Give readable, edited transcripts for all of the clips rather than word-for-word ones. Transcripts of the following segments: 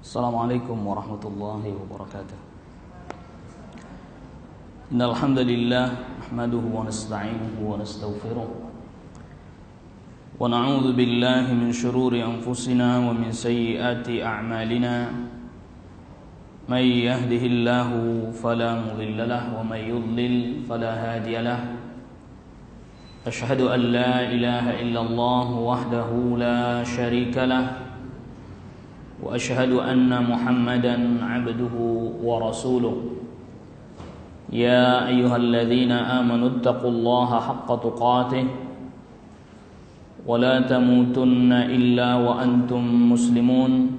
Assalamualaikum warahmatullahi wabarakatuh. Innal hamdalillah nahmaduhu wa nasta'inuhu wa nastaghfiruh wa na'udzu billahi min shururi anfusina wa min sayyiati a'malina. May yahdihillahu fala mudilla lahu wa may yudlil fala hadiya lahu. Ashhadu an la ilaha illallah wahdahu la syarika lahu wa ashhadu anna Muhammadan abduhu wa rasuluh. Ya ayyuhalladzina amanu taqullaha haqqa tuqatih wa la tamutunna illa wa antum muslimun.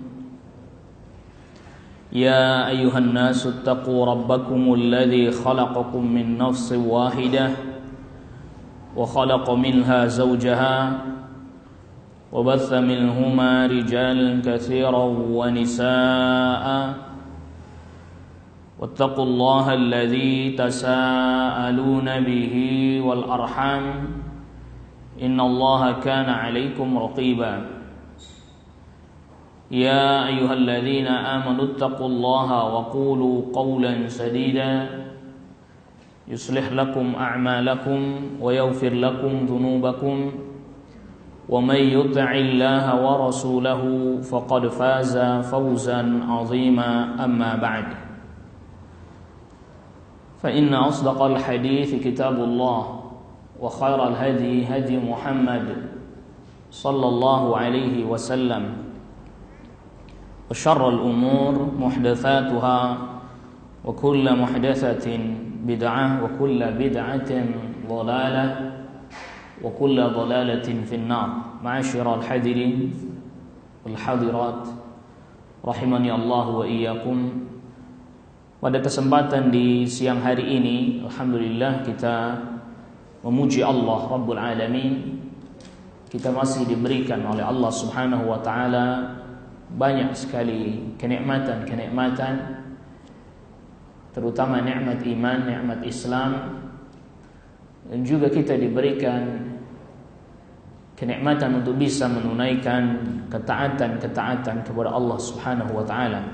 Ya ayyuhan nasu taqu rabbakumul ladzi khalaqakum min nafsin wahidah wa khalaqa minha zawjaha وبث منهما رجالا كثيرا ونساء واتقوا الله الذي تساءلون به والأرحام إن الله كان عليكم رقيبا يا أيها الذين آمنوا اتقوا الله وقولوا قولا سديدا يصلح لكم أعمالكم ويغفر لكم ذنوبكم ومن يطع الله ورسوله فقد فاز فوزا عظيما. أما بعد فإن أصدق الحديث كتاب الله وخير الهدي هدي محمد صلى الله عليه وسلم وشر الأمور محدثاتها وكل محدثة بدعة وكل بدعة ضلالة wa kullu dhalalatin finnar. Ma'asyiral hadirin wal hadirat rahimani Allah wa iyyakum. Pada kesempatan di siang hari ini, alhamdulillah kita memuji Allah Rabbul Alamin. Kita masih diberikan oleh Allah Subhanahu wa taala banyak sekali kenikmatan-kenikmatan, terutama nikmat iman, nikmat Islam. Dan juga kita diberikan kenikmatan untuk bisa menunaikan ketaatan-ketaatan kepada Allah Subhanahu wa taala.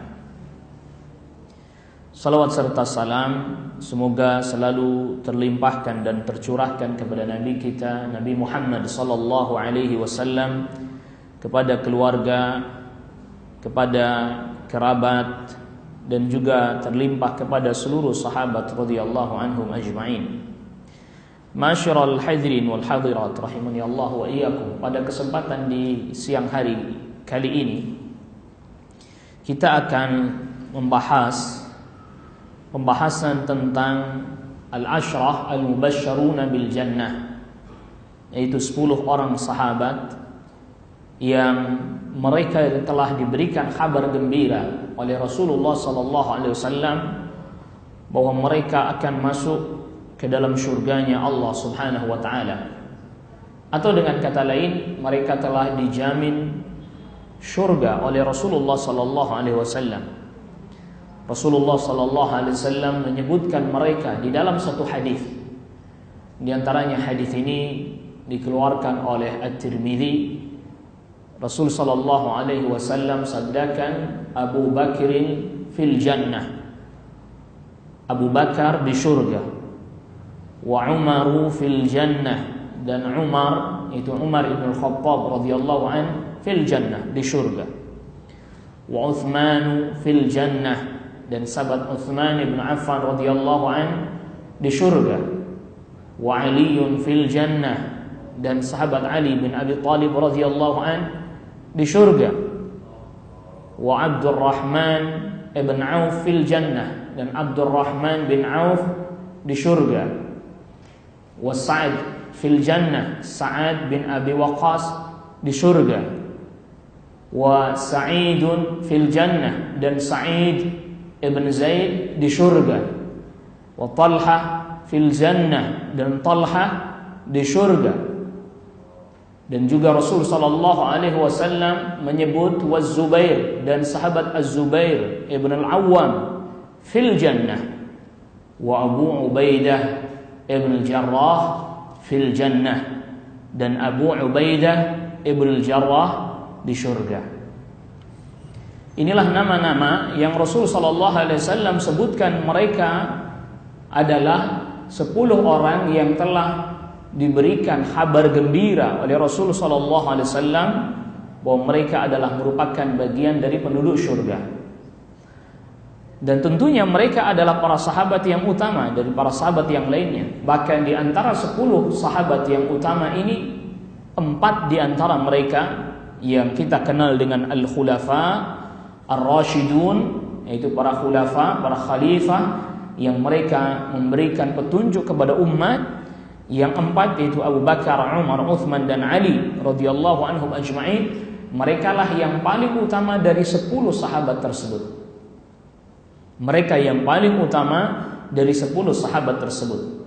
Salawat serta salam semoga selalu terlimpahkan dan tercurahkan kepada Nabi kita Nabi Muhammad sallallahu alaihi wasallam, kepada keluarga, kepada kerabat, dan juga terlimpah kepada seluruh sahabat radhiyallahu anhum ajma'in. Ma'asyiral hadirin wal hadirat rahimani Allah wa iyyakum. Pada kesempatan di siang hari kali ini kita akan membahas pembahasan tentang al-ashrah al-mubasysyaruna bil jannah, yaitu 10 orang sahabat yang mereka telah diberikan kabar gembira oleh Rasulullah sallallahu alaihi wasallam bahwa mereka akan masuk ke dalam syurganya Allah Subhanahu wa taala. Atau dengan kata lain, mereka telah dijamin syurga oleh Rasulullah sallallahu alaihi wasallam. Rasulullah sallallahu alaihi wasallam menyebutkan mereka di dalam satu hadis. Di antaranya hadis ini dikeluarkan oleh At-Tirmidzi. Rasul sallallahu alaihi wasallam sabdakan, Abu Bakrin fil jannah. Abu Bakar di syurga. Wa Umaru fil jannah, dan Umar itu Umar ibn al-Khattab radhiyallahu an fil jannah, di syurga. Wa Uthman fil jannah, dan sahabat Uthman ibn Affan radhiyallahu an di syurga. Wa Ali fil jannah, dan sahabat Ali bin Abi Thalib radhiyallahu an di syurga. Wa Abdurrahman ibn Auf fil jannah, dan Abdurrahman bin Auf di syurga. Wa Sa'ad fil jannah, Sa'ad bin Abi Waqqas di surga. Wa Sa'idun fil jannah, dan Sa'id ibn Zaid di surga. Wa Talha fil jannah, dan Talha di surga. Dan juga Rasul sallallahu alaihi wasallam menyebut wa Zubair, dan sahabat Az-Zubair ibn al-Awwam fil jannah. Wa Abu Ubaidah Ibn al-Jarrah fil jannah, dan Abu Ubaidah Ibn al-Jarrah di syurga. Inilah nama-nama yang Rasul sallallahu alaihi wasallam sebutkan, mereka adalah 10 orang yang telah diberikan kabar gembira oleh Rasul sallallahu alaihi wasallam bahwa mereka adalah merupakan bagian dari penduduk surga. Dan tentunya mereka adalah para sahabat yang utama dari para sahabat yang lainnya. Bahkan di antara 10 sahabat yang utama ini, 4 di antara mereka yang kita kenal dengan al-khulafa ar-rasyidun, yaitu para khulafa, para khalifah yang mereka memberikan petunjuk kepada umat. Yang 4 yaitu Abu Bakar, Umar, Uthman dan Ali radhiyallahu anhum ajma'in. Mereka lah yang paling utama dari 10 sahabat tersebut. Mereka yang paling utama dari 10 sahabat tersebut.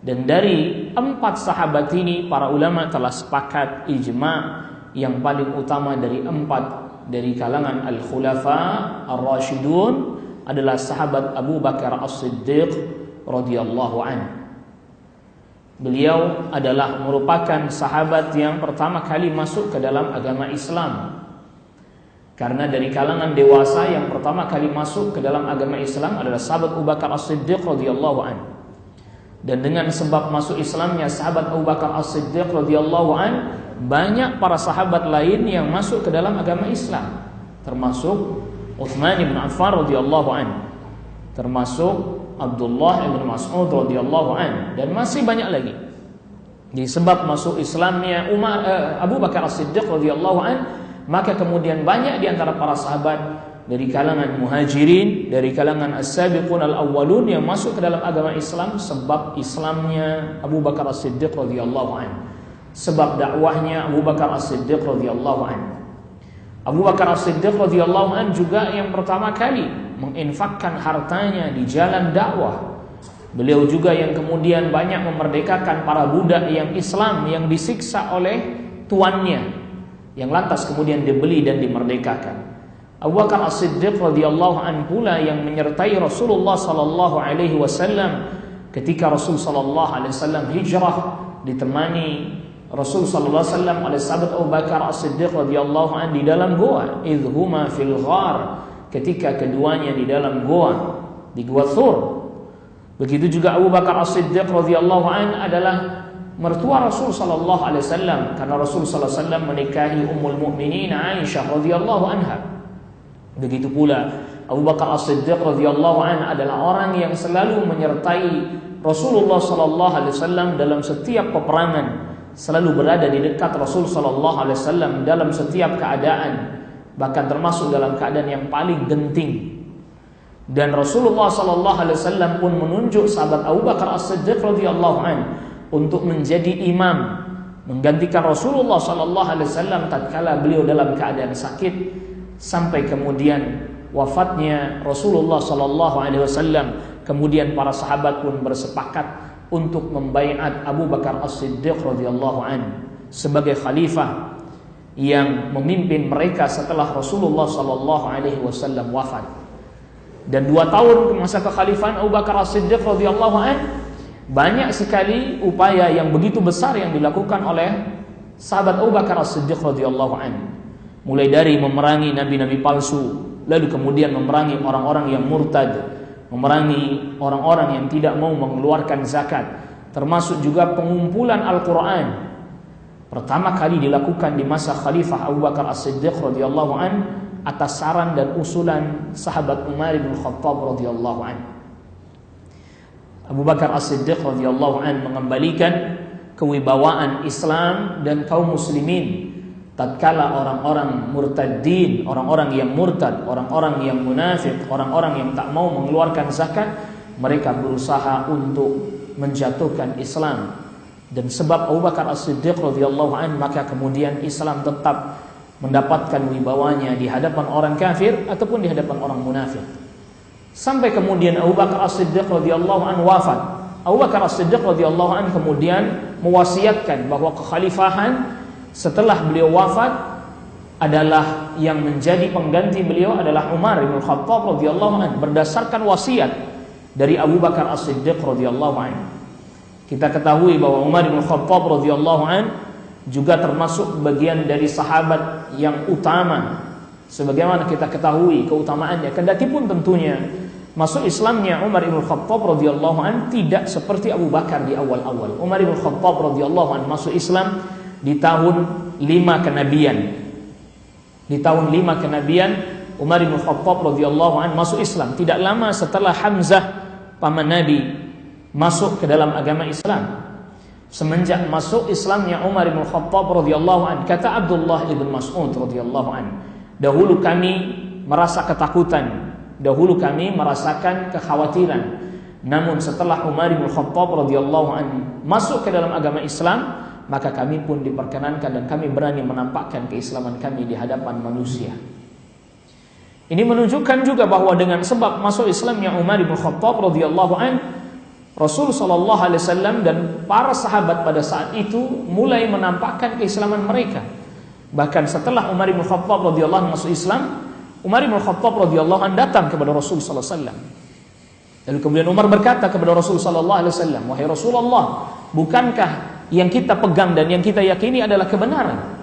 Dan dari 4 sahabat ini para ulama telah sepakat ijma' yang paling utama dari 4 dari kalangan al-khulafa ar-rasyidun adalah sahabat Abu Bakar As-Siddiq radhiyallahu anhu. Beliau adalah merupakan sahabat yang pertama kali masuk ke dalam agama Islam. Karena dari kalangan dewasa yang pertama kali masuk ke dalam agama Islam adalah sahabat Abu Bakar As-Siddiq radhiyallahu anhu. Dan dengan sebab masuk Islamnya sahabat Abu Bakar As-Siddiq radhiyallahu anhu, banyak para sahabat lain yang masuk ke dalam agama Islam, termasuk Uthman bin Affan radhiyallahu anhu, termasuk Abdullah bin Mas'ud radhiyallahu anhu, dan masih banyak lagi. Disebab masuk Islamnya Abu Bakar As-Siddiq radhiyallahu anhu, maka kemudian banyak di antara para sahabat dari kalangan muhajirin, dari kalangan as-sabiqun al-awwalun yang masuk ke dalam agama Islam sebab Islamnya Abu Bakar As-Siddiq radhiyallahu anhu, sebab dakwahnya Abu Bakar As-Siddiq radhiyallahu anhu. Abu Bakar As-Siddiq radhiyallahu anhu juga yang pertama kali menginfakkan hartanya di jalan dakwah. Beliau juga yang kemudian banyak memerdekakan para budak yang Islam yang disiksa oleh tuannya, yang lantas kemudian dibeli dan dimerdekakan. Abu Bakar As-Siddiq radhiyallahu anhu pula yang menyertai Rasulullah sallallahu alaihi wasallam ketika Rasul sallallahu alaihi wasallam hijrah, ditemani Rasul sallallahu alaihi wasallam oleh sahabat Abu Bakar As-Siddiq radhiyallahu anhu di dalam goa, idhuma fil ghar, ketika keduanya di dalam goa, di Gua Thur. Begitu juga Abu Bakar As-Siddiq radhiyallahu anhu adalah mertua Rasul sallallahu alaihi wasallam, karena Rasul sallallahu alaihi wasallam menikahi Ummul Mukminin Aisyah radhiyallahu anha. Begitu pula Abu Bakar As-Siddiq radhiyallahu anhu adalah orang yang selalu menyertai Rasulullah sallallahu alaihi wasallam dalam setiap peperangan, selalu berada di dekat Rasul sallallahu alaihi wasallam dalam setiap keadaan, bahkan termasuk dalam keadaan yang paling genting. Dan Rasulullah sallallahu alaihi wasallam pun menunjuk sahabat Abu Bakar As-Siddiq radhiyallahu anhu untuk menjadi imam, menggantikan Rasulullah sallallahu alaihi wasallam tatkala beliau dalam keadaan sakit, sampai kemudian wafatnya Rasulullah sallallahu alaihi wasallam. Kemudian para sahabat pun bersepakat untuk membaiat Abu Bakar As-Siddiq radhiyallahu anhu sebagai khalifah yang memimpin mereka setelah Rasulullah sallallahu alaihi wasallam wafat. Dan 2 tahun masa kekhalifahan Abu Bakar As-Siddiq radhiyallahu anhu, banyak sekali upaya yang begitu besar yang dilakukan oleh sahabat Abu Bakar As-Siddiq radhiyallahu anhu. Mulai dari memerangi nabi-nabi palsu, lalu kemudian memerangi orang-orang yang murtad, memerangi orang-orang yang tidak mau mengeluarkan zakat, termasuk juga pengumpulan Al-Quran. Pertama kali dilakukan di masa Khalifah Abu Bakar As-Siddiq radhiyallahu anhu atas saran dan usulan sahabat Umar bin Khattab radhiyallahu anhu. Abu Bakar As-Siddiq radhiyallahu anhu mengembalikan kewibawaan Islam dan kaum muslimin tatkala orang-orang murtadin, orang-orang yang murtad, orang-orang yang munafik, orang-orang yang tak mau mengeluarkan zakat, mereka berusaha untuk menjatuhkan Islam. Dan sebab Abu Bakar As-Siddiq radhiyallahu anhu, maka kemudian Islam tetap mendapatkan wibawanya di hadapan orang kafir ataupun di hadapan orang munafik. Sampai kemudian Abu Bakar As-Siddiq radhiyallahu anhu wafat. Abu Bakar As-Siddiq radhiyallahu anhu kemudian mewasiatkan bahwa kekhalifahan setelah beliau wafat adalah yang menjadi pengganti beliau adalah Umar bin Khattab radhiyallahu anhu, berdasarkan wasiat dari Abu Bakar As-Siddiq radhiyallahu anhu. Kita ketahui bahwa Umar bin Khattab radhiyallahu anhu juga termasuk bagian dari sahabat yang utama sebagaimana kita ketahui keutamaannya. Kendati pun tentunya masuk Islamnya Umar ibn Khattab radhiyallahu an tidak seperti Abu Bakar di awal-awal. Umar ibn Khattab radhiyallahu an masuk Islam di tahun 5 kenabian. Di tahun 5 kenabian Umar ibn Khattab radhiyallahu an masuk Islam. Tidak lama setelah Hamzah paman Nabi masuk ke dalam agama Islam. Semenjak masuk Islamnya Umar ibn Khattab radhiyallahu an, kata Abdullah ibn Mas'ud radhiyallahu an, dahulu kami merasa ketakutan, dahulu kami merasakan kekhawatiran. Namun setelah Umar ibn Khattab radhiyallahu an masuk ke dalam agama Islam, maka kami pun diperkenankan dan kami berani menampakkan keislaman kami di hadapan manusia. Ini menunjukkan juga bahwa dengan sebab masuk Islamnya Umar ibn Khattab radhiyallahu an, Rasul sallallahu alaihi wasallam dan para sahabat pada saat itu mulai menampakkan keislaman mereka. Bahkan setelah Umar bin Khattab radhiyallahu anhu masuk Islam, Umar bin Khattab radhiyallahu anhu datang kepada Rasul sallallahu alaihi wasallam. Lalu kemudian Umar berkata kepada Rasul sallallahu alaihi wasallam, "Wahai Rasulullah, bukankah yang kita pegang dan yang kita yakini adalah kebenaran?"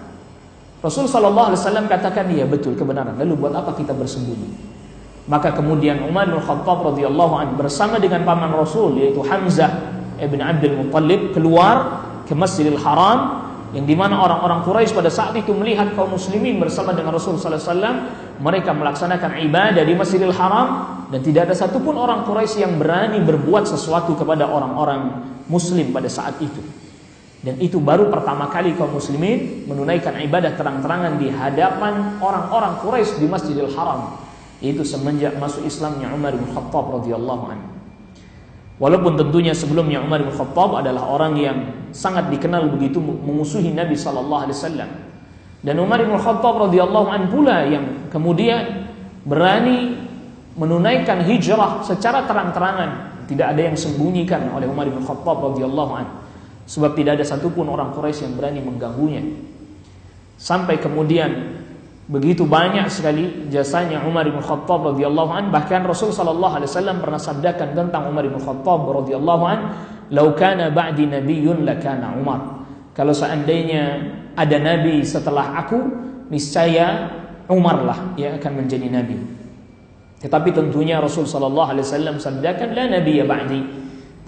Rasul sallallahu alaihi wasallam katakan, "Iya, betul, kebenaran. Lalu buat apa kita bersembunyi?" Maka kemudian Umar bin Khattab radhiyallahu anhu bersama dengan paman Rasul yaitu Hamzah ibn Abdul Muttalib keluar ke Masjidil Haram, yang dimana orang-orang Quraisy pada saat itu melihat kaum muslimin bersama dengan Rasul sallallahu alaihi wasallam mereka melaksanakan ibadah di Masjidil Haram, dan tidak ada satupun orang Quraisy yang berani berbuat sesuatu kepada orang-orang muslim pada saat itu. Dan itu baru pertama kali kaum muslimin menunaikan ibadah terang-terangan di hadapan orang-orang Quraisy di Masjidil Haram. Itu semenjak masuk Islamnya Umar bin Khattab radhiyallahu anhu. Walaupun tentunya sebelumnya Umar bin Khattab adalah orang yang sangat dikenal begitu memusuhi Nabi sallallahu alaihi wasallam. Dan Umar bin Khattab radhiyallahu anhu pula yang kemudian berani menunaikan hijrah secara terang-terangan. Tidak ada yang sembunyikan oleh Umar bin Khattab radhiyallahu anhu. Sebab tidak ada satupun orang Quraisy yang berani mengganggunya. Sampai kemudian begitu banyak sekali jasanya Umar bin Khattab radhiyallahu an, bahkan Rasul sallallahu alaihi wasallam pernah sabdakan tentang Umar bin Khattab radhiyallahu an, "Lau kana ba'di nabiyyun lakana Umar." Kalau seandainya ada nabi setelah aku, niscaya Umar lah yang akan menjadi nabi. Tetapi tentunya Rasul sallallahu alaihi wasallam sabdakan, "La nabiyya ba'di."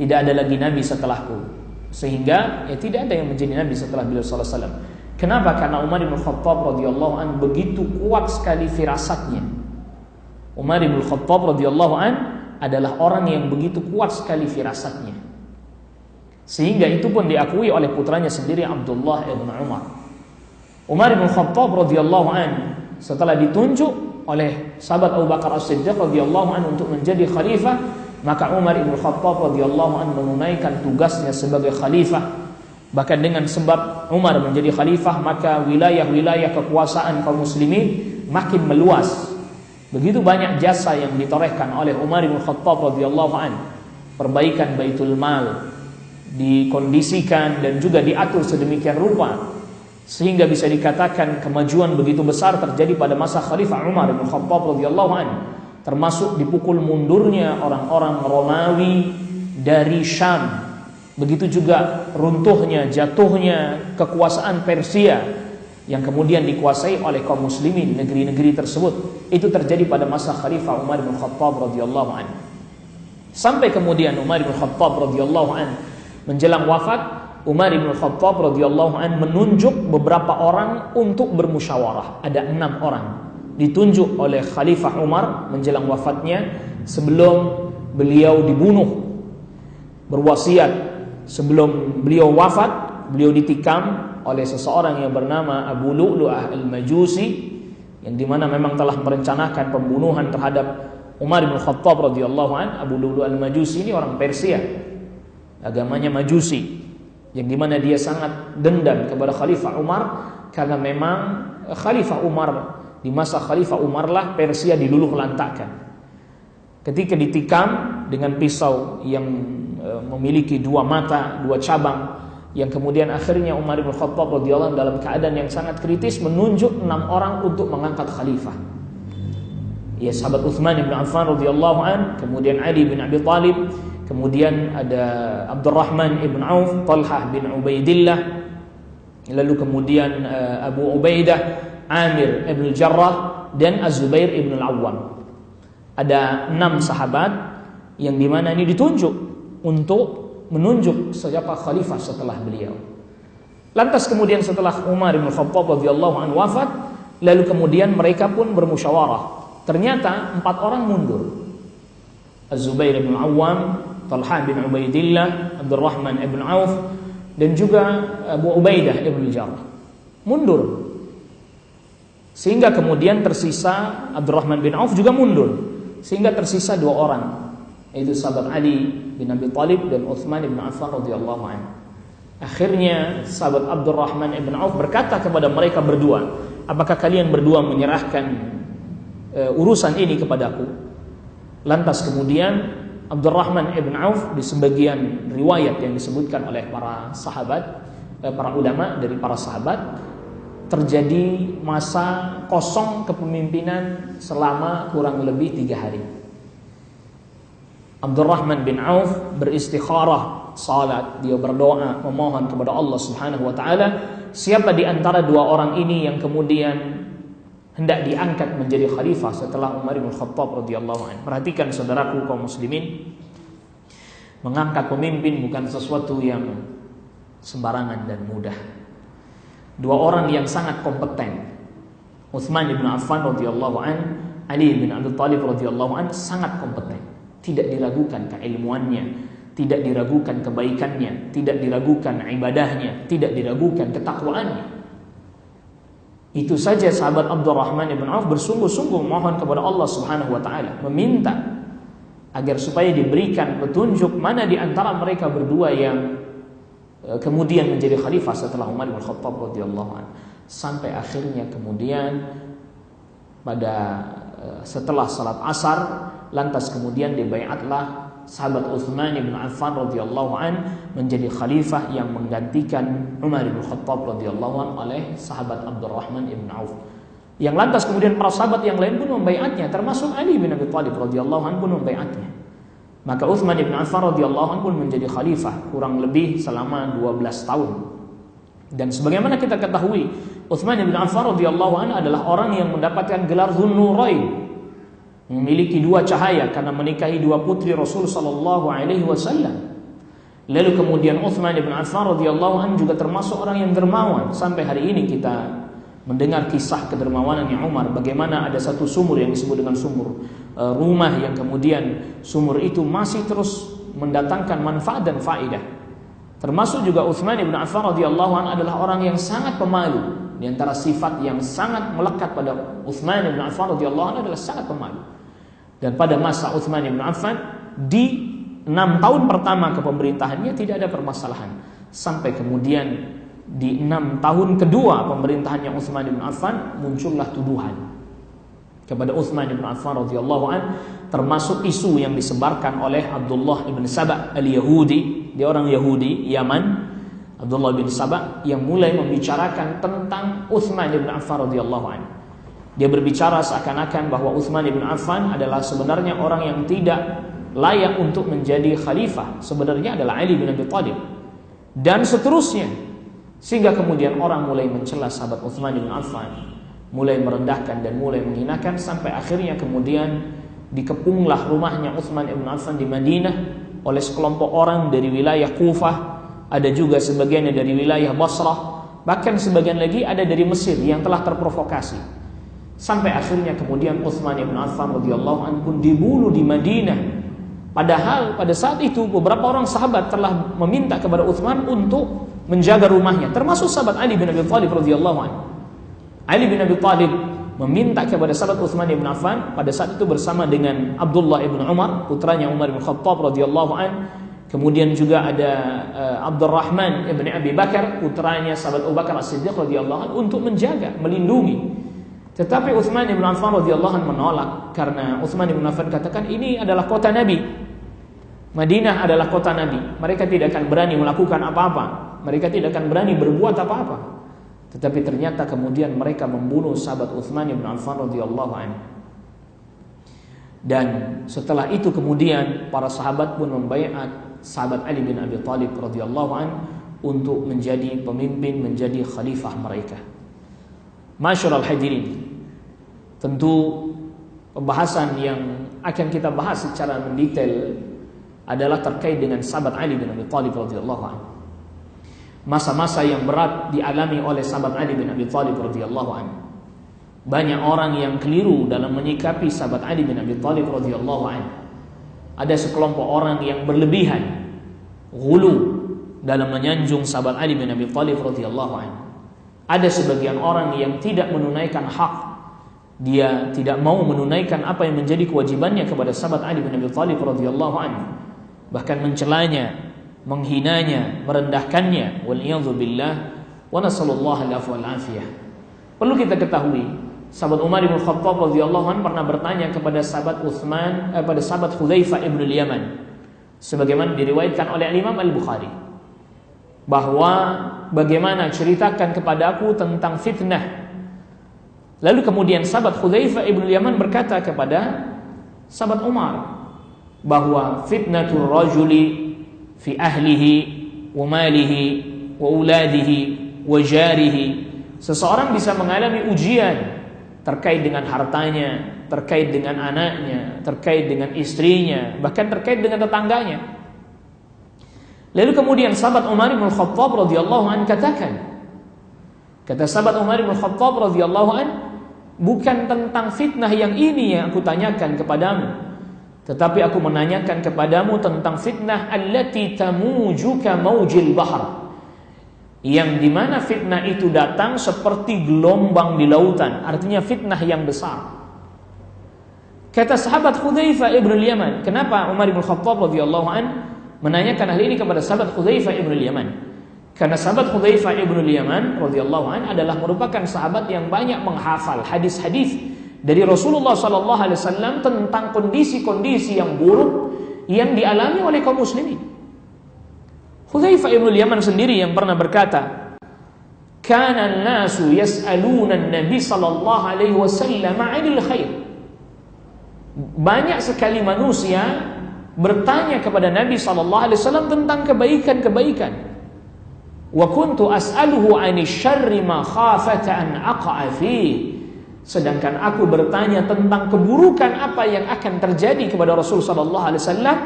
Tidak ada lagi nabi setelahku. Sehingga tidak ada yang menjadi nabi setelah beliau sallallahu alaihi wasallam. Kenapa? Karena Umar bin Khattab radhiyallahu an begitu kuat sekali firasatnya. Umar bin Khattab radhiyallahu an adalah orang yang begitu kuat sekali firasatnya. Sehingga itu pun diakui oleh putranya sendiri Abdullah ibn Umar. Umar bin Khattab radhiyallahu an setelah ditunjuk oleh sahabat Abu Bakar As-Siddiq radhiyallahu an untuk menjadi khalifah, maka Umar bin Khattab radhiyallahu an menunaikan tugasnya sebagai khalifah. Bahkan dengan sebab Umar menjadi khalifah, maka wilayah-wilayah kekuasaan kaum muslimin makin meluas. Begitu banyak jasa yang ditorehkan oleh Umar bin Khattab radhiyallahu an. Perbaikan Baitul Mal dikondisikan dan juga diatur sedemikian rupa sehingga bisa dikatakan kemajuan begitu besar terjadi pada masa Khalifah Umar bin Khattab radhiyallahu an. Termasuk dipukul mundurnya orang-orang Romawi dari Syam. Begitu juga runtuhnya, jatuhnya kekuasaan Persia yang kemudian dikuasai oleh kaum muslimin negeri-negeri tersebut. Itu terjadi pada masa Khalifah Umar bin Khattab radhiyallahu anhu. Sampai kemudian Umar bin Khattab radhiyallahu anhu menjelang wafat, Umar bin Khattab radhiyallahu anhu menunjuk beberapa orang untuk bermusyawarah. Ada 6 orang ditunjuk oleh Khalifah Umar menjelang wafatnya sebelum beliau dibunuh. Berwasiat sebelum beliau wafat, beliau ditikam oleh seseorang yang bernama Abu Lu'lu'ah al-Majusi, yang dimana memang telah merencanakan pembunuhan terhadap Umar bin Khattab radhiyallahu an. Abu Lu'lu'ah al-Majusi ini orang Persia, agamanya Majusi, yang dimana dia sangat dendam kepada Khalifah Umar karena memang Khalifah Umar di masa Khalifah Umar lah Persia diluluh lantakkan. Ketika ditikam dengan pisau yang memiliki 2 mata, 2 cabang, yang kemudian akhirnya Umar bin Khattab radhiyallahu anhu dalam keadaan yang sangat kritis menunjuk 6 orang untuk mengangkat khalifah. Ya, sahabat Utsman bin Affan radhiyallahu anhu, kemudian Ali bin Abi Thalib, kemudian ada Abdurrahman ibn Auf, Talhah bin Ubaidillah, lalu kemudian Abu Ubaidah Amir ibn Jarrah, dan Az-Zubair ibn Al-Awwam. Ada 6 sahabat yang dimana ini ditunjuk untuk menunjuk siapa khalifah setelah beliau. Lantas kemudian setelah Umar bin Khattab radhiyallahu anhu wafat, lalu kemudian mereka pun bermusyawarah. Ternyata 4 orang mundur. Az-Zubair bin Al-Awwam, Talha bin Ubaidillah, Abdurrahman ibn Auf, dan juga Abu Ubaidah ibn Jarrah. Mundur. Sehingga kemudian tersisa Abdurrahman bin Auf juga mundur. Sehingga tersisa 2 orang, yaitu sahabat Ali bin Abi Thalib dan Utsman bin Affan radhiyallahu anhu. Akhirnya sahabat Abdurrahman ibn Auf berkata kepada mereka berdua, apakah kalian berdua menyerahkan urusan ini kepadaku? Lantas kemudian Abdurrahman ibn Auf, di sebagian riwayat yang disebutkan oleh para sahabat, para ulama dari para sahabat, terjadi masa kosong kepemimpinan selama kurang lebih 3 hari. Abdurrahman bin Auf beristikharah, salat, dia berdoa, memohon kepada Allah Subhanahu wa taala, siapa di antara 2 orang ini yang kemudian hendak diangkat menjadi khalifah setelah Umar bin Khattab radhiyallahu anhu. Perhatikan saudaraku kaum muslimin, mengangkat pemimpin bukan sesuatu yang sembarangan dan mudah. 2 orang yang sangat kompeten, Utsman bin Affan radhiyallahu an, Ali bin Abi Thalib radhiyallahu an, sangat kompeten. Tidak diragukan keilmuannya, tidak diragukan kebaikannya, tidak diragukan ibadahnya, tidak diragukan ketakwaannya. Itu saja sahabat Abdurrahman bin Auf bersungguh-sungguh memohon kepada Allah Subhanahu wa taala, meminta agar supaya diberikan petunjuk mana di antara mereka berdua yang kemudian menjadi khalifah setelah Umar bin Khattab radhiyallahu anhu. Sampai akhirnya kemudian pada setelah salat asar, lantas kemudian dibaiatlah sahabat Utsman bin Affan radhiyallahu an menjadi khalifah yang menggantikan Umar bin Khattab radhiyallahu an oleh sahabat Abdurrahman bin Auf. Yang lantas kemudian para sahabat yang lain pun membaiatnya, termasuk Ali bin Abi Thalib radhiyallahu an pun membaiatnya. Maka Utsman bin Affan radhiyallahu an pun menjadi khalifah kurang lebih selama 12 tahun. Dan sebagaimana kita ketahui, Utsman bin Affan radhiyallahu an adalah orang yang mendapatkan gelar Dzun-Nurain, memiliki 2 cahaya karena menikahi 2 putri Rasul sallallahu alaihi wasallam. Lalu kemudian Utsman bin Affan radhiyallahu an juga termasuk orang yang dermawan. Sampai hari ini kita mendengar kisah kedermawanannya Umar, bagaimana ada satu sumur yang disebut dengan sumur rumah, yang kemudian sumur itu masih terus mendatangkan manfaat dan faedah. Termasuk juga Utsman bin Affan radhiyallahu an adalah orang yang sangat pemalu. Di antara sifat yang sangat melekat pada Utsman bin Affan radhiyallahu an adalah sangat pemalu. Dan pada masa Utsman bin Affan, di 6 tahun pertama kepemerintahannya tidak ada permasalahan. Sampai kemudian di 6 tahun kedua pemerintahannya Utsman bin Affan, muncullah tuduhan kepada Utsman bin Affan radhiyallahu an, termasuk isu yang disebarkan oleh Abdullah bin Saba al-Yahudi, dia orang Yahudi Yaman, Abdullah bin Saba, yang mulai membicarakan tentang Utsman bin Affan radhiyallahu an. Dia berbicara seakan-akan bahwa Utsman bin Affan adalah sebenarnya orang yang tidak layak untuk menjadi khalifah, sebenarnya adalah Ali bin Abi Thalib, dan seterusnya. Sehingga kemudian orang mulai mencela sahabat Utsman bin Affan, mulai merendahkan dan mulai menghinakan, sampai akhirnya kemudian dikepunglah rumahnya Utsman bin Affan di Madinah oleh sekelompok orang dari wilayah Kufah, ada juga sebagiannya dari wilayah Basrah, bahkan sebagian lagi ada dari Mesir yang telah terprovokasi. Sampai akhirnya kemudian Utsman bin Affan radhiyallahu anhu pun dibunuh di Madinah. Padahal pada saat itu beberapa orang sahabat telah meminta kepada Utsman untuk menjaga rumahnya, termasuk sahabat Ali bin Abi Thalib radhiyallahu anhu. Ali bin Abi Thalib meminta kepada sahabat Utsman bin Affan pada saat itu bersama dengan Abdullah bin Umar, putranya Umar bin Khattab radhiyallahu anhu. Kemudian juga ada Abdurrahman bin Abi Bakar, putranya sahabat Abu Bakar As-Siddiq radhiyallahu anhu, untuk menjaga, melindungi. Tetapi Utsman bin Affan radhiyallahu anhu menolak, karena Utsman bin Affan katakan ini adalah kota Nabi. Madinah adalah kota Nabi. Mereka tidak akan berani melakukan apa-apa. Mereka tidak akan berani berbuat apa-apa. Tetapi ternyata kemudian mereka membunuh sahabat Utsman bin Affan radhiyallahu anhu. Dan setelah itu kemudian para sahabat pun membaiat sahabat Ali bin Abi Thalib radhiyallahu anhu untuk menjadi pemimpin, menjadi khalifah mereka. Masyarul hadirin, tentu pembahasan yang akan kita bahas secara mendetail adalah terkait dengan sahabat Ali bin Abi Thalib radhiyallahu anhu. Masa-masa yang berat dialami oleh sahabat Ali bin Abi Thalib radhiyallahu anhu. Banyak orang yang keliru dalam menyikapi sahabat Ali bin Abi Thalib radhiyallahu anhu. Ada sekelompok orang yang berlebihan, ghulu dalam menyanjung sahabat Ali bin Abi Thalib radhiyallahu anhu. Ada sebagian orang yang tidak menunaikan hak. Dia tidak mau menunaikan apa yang menjadi kewajibannya kepada sahabat Ali bin Abi Thalib radhiyallahu anhu, bahkan mencelanya, menghinanya, merendahkannya. Waliyadzu billah wa nasallallahu alaihi afiyah. Perlu kita ketahui, sahabat Umar bin Khattab radhiyallahu anhu pernah bertanya kepada sahabat pada sahabat Hudzaifah ibn al-Yaman, sebagaimana diriwayatkan oleh Imam Al-Bukhari, bahwa bagaimana ceritakan kepadaku tentang fitnah. Lalu kemudian sahabat Hudzaifah ibn al-Yaman berkata kepada sahabat Umar bahwa fitnatul rajuli fi ahlihi wa malihi wa uladihi wa jarihi, seseorang bisa mengalami ujian terkait dengan hartanya, terkait dengan anaknya, terkait dengan istrinya, bahkan terkait dengan tetangganya. Lalu kemudian sahabat Umar bin Khattab radhiyallahu anhu kata sahabat Umar bin Khattab radhiyallahu anhu, bukan tentang fitnah yang ini yang aku tanyakan kepadamu, tetapi aku menanyakan kepadamu tentang fitnah allati tamujuka maujil bahr, yang dimana fitnah itu datang seperti gelombang di lautan, artinya fitnah yang besar. Kata sahabat Hudzaifah ibn al-Yaman, kenapa Umar bin Khattab radhiyallahu anhu menanyakan hal ini kepada sahabat Hudzaifah ibn al-Yaman? Karena sahabat Hudzaifah ibn al-Yaman radhiyallahu anhu adalah merupakan sahabat yang banyak menghafal hadis-hadis dari Rasulullah sallallahu alaihi wasallam tentang kondisi-kondisi yang buruk yang dialami oleh kaum muslimin. Hudzaifah ibn al-Yaman sendiri yang pernah berkata, "Kana an-nasu yas'aluna an-nabi sallallahu alaihi wasallam 'anil khair." Banyak sekali manusia bertanya kepada Nabi sallallahu alaihi wasallam tentang kebaikan-kebaikan. Wa kuntu as'aluhu 'anil syarri ma khafata an aqa'a fi. Sedangkan aku bertanya tentang keburukan apa yang akan terjadi kepada Rasul sallallahu alaihi wasallam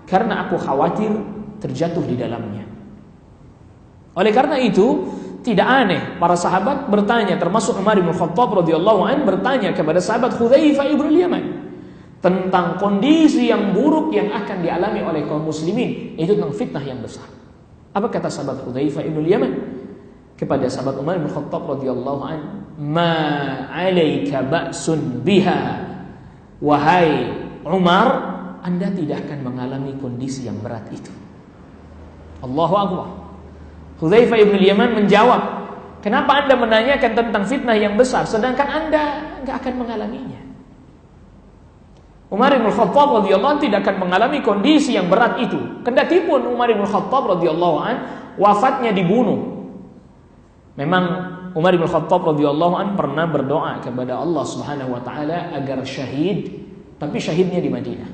karena aku khawatir terjatuh di dalamnya. Oleh karena itu, tidak aneh para sahabat bertanya, termasuk Umar bin Khattab radhiyallahu anhu bertanya kepada sahabat Hudzaifah ibn al-Yaman tentang kondisi yang buruk yang akan dialami oleh kaum muslimin, itu tentang fitnah yang besar. Apa kata sahabat Hudzaifah ibn al-Yaman kepada sahabat Umar bin Khattab radhiyallahu anhu? Ma 'alaika ba'sun biha. Wahai Umar, Anda tidak akan mengalami kondisi yang berat itu. Allahu akbar. Hudzaifah ibn al-Yaman menjawab, kenapa Anda menanyakan tentang fitnah yang besar sedangkan Anda enggak akan mengalaminya? Umar bin Khattab radhiyallahu anhu tidak akan mengalami kondisi yang berat itu. Kendati pun Umar bin Khattab radhiyallahu anhu wafatnya dibunuh. Memang Umar bin Khattab radhiyallahu anhu pernah berdoa kepada Allah Subhanahu wa taala agar syahid, tapi syahidnya di Madinah.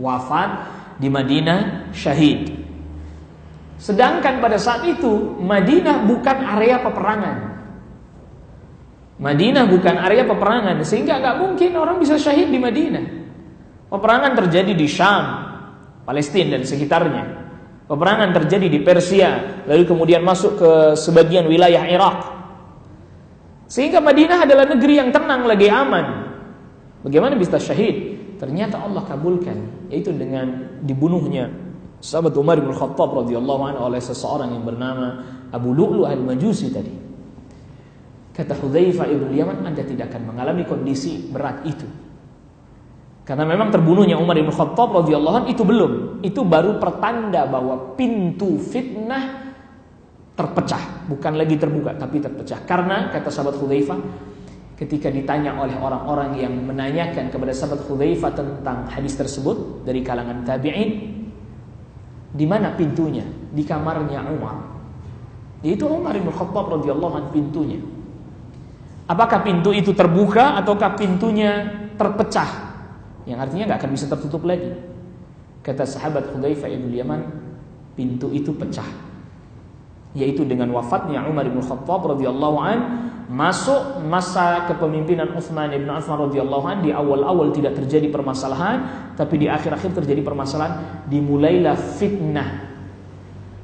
Wafat di Madinah, syahid. Sedangkan pada saat itu Madinah bukan area peperangan. Madinah bukan area peperangan, sehingga gak mungkin orang bisa syahid di Madinah. Peperangan terjadi di Syam, Palestina dan sekitarnya. Peperangan terjadi di Persia, lalu kemudian masuk ke sebagian wilayah Irak. Sehingga Madinah adalah negeri yang tenang, lagi aman. Bagaimana bisa syahid? Ternyata Allah kabulkan, yaitu dengan dibunuhnya sahabat Umar bin Khattab radhiyallahu anhu oleh seseorang yang bernama Abu Lu'lu' al-Majusi tadi. Kata Hudzaifah ibn al-Yaman, Anda tidak akan mengalami kondisi berat itu. Karena memang terbunuhnya Umar bin Khattab radhiyallahu anhu itu belum. Itu baru pertanda bahwa pintu fitnah terpecah, bukan lagi terbuka tapi terpecah. Karena kata sahabat Hudzaifah, ketika ditanya oleh orang-orang yang menanyakan kepada sahabat Hudzaifah tentang hadis tersebut dari kalangan tabi'in, di mana pintunya? Di kamarnya Umar. Yaitu Umar bin Khattab radhiyallahu anhu pintunya. Apakah pintu itu terbuka ataukah pintunya terpecah? Yang artinya nggak akan bisa tertutup lagi. Kata sahabat Hudzaifah ibn Yaman, pintu itu pecah. yaitu dengan wafatnya Umar bin Khattab radhiyallahu an, masuk masa kepemimpinan Utsman bin Affan radhiyallahu an. Di awal-awal tidak terjadi permasalahan, tapi di akhir-akhir terjadi permasalahan. Dimulailah fitnah.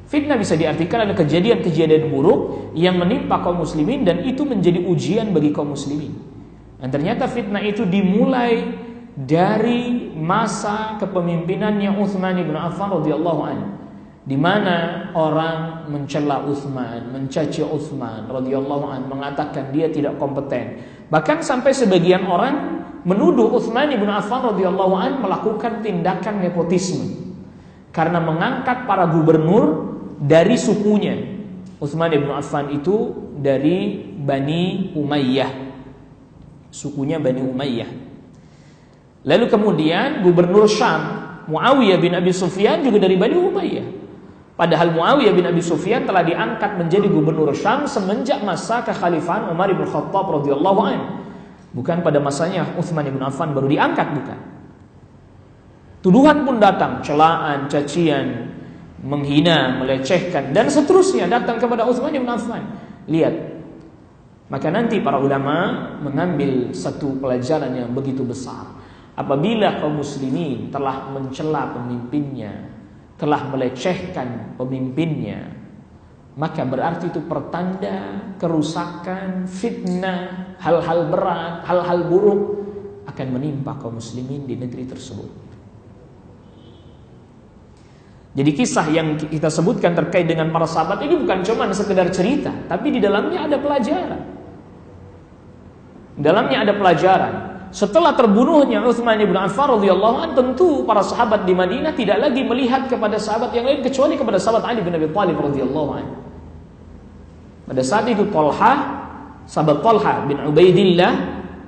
Fitnah bisa diartikan ada kejadian-kejadian buruk yang menimpa kaum muslimin, dan itu menjadi ujian bagi kaum muslimin. Dan ternyata fitnah itu dimulai dari masa kepemimpinannya Utsman bin Affan radhiyallahu an, di mana orang mencela Utsman, mencaci Utsman radhiyallahu an, mengatakan dia tidak kompeten. Bahkan sampai sebagian orang menuduh Utsman bin Affan radhiyallahu an melakukan tindakan nepotisme karena mengangkat para gubernur dari sukunya. Utsman bin Affan itu dari Bani Umayyah, sukunya Bani Umayyah. Lalu kemudian gubernur Syam Muawiyah bin Abi Sufyan juga dari Bani Umayyah. Padahal Muawiyah bin Abi Sufyan telah diangkat menjadi gubernur Syam semenjak masa kekhalifahan Umar bin Khattab radhiyallahu an. Bukan pada masanya Utsman bin Affan baru diangkat, bukan. Tuduhan pun datang, celaan, cacian, menghina, melecehkan, dan seterusnya datang kepada Utsman bin Affan. Lihat, maka nanti para ulama mengambil satu pelajaran yang begitu besar. Apabila kaum muslimin telah mencela pemimpinnya, telah melecehkan pemimpinnya, maka berarti itu pertanda kerusakan, fitnah, hal-hal berat, hal-hal buruk akan menimpa kaum muslimin di negeri tersebut. Jadi kisah yang kita sebutkan terkait dengan para sahabat ini bukan cuma sekedar cerita, tapi di dalamnya ada pelajaran. Di dalamnya ada pelajaran. Setelah terbunuhnya Utsman bin Affan radhiyallahu an, tentu para sahabat di Madinah tidak lagi melihat kepada sahabat yang lain kecuali kepada sahabat Ali bin Abi Thalib radhiyallahu an. Pada saat itu sahabat Talha bin Ubaidillah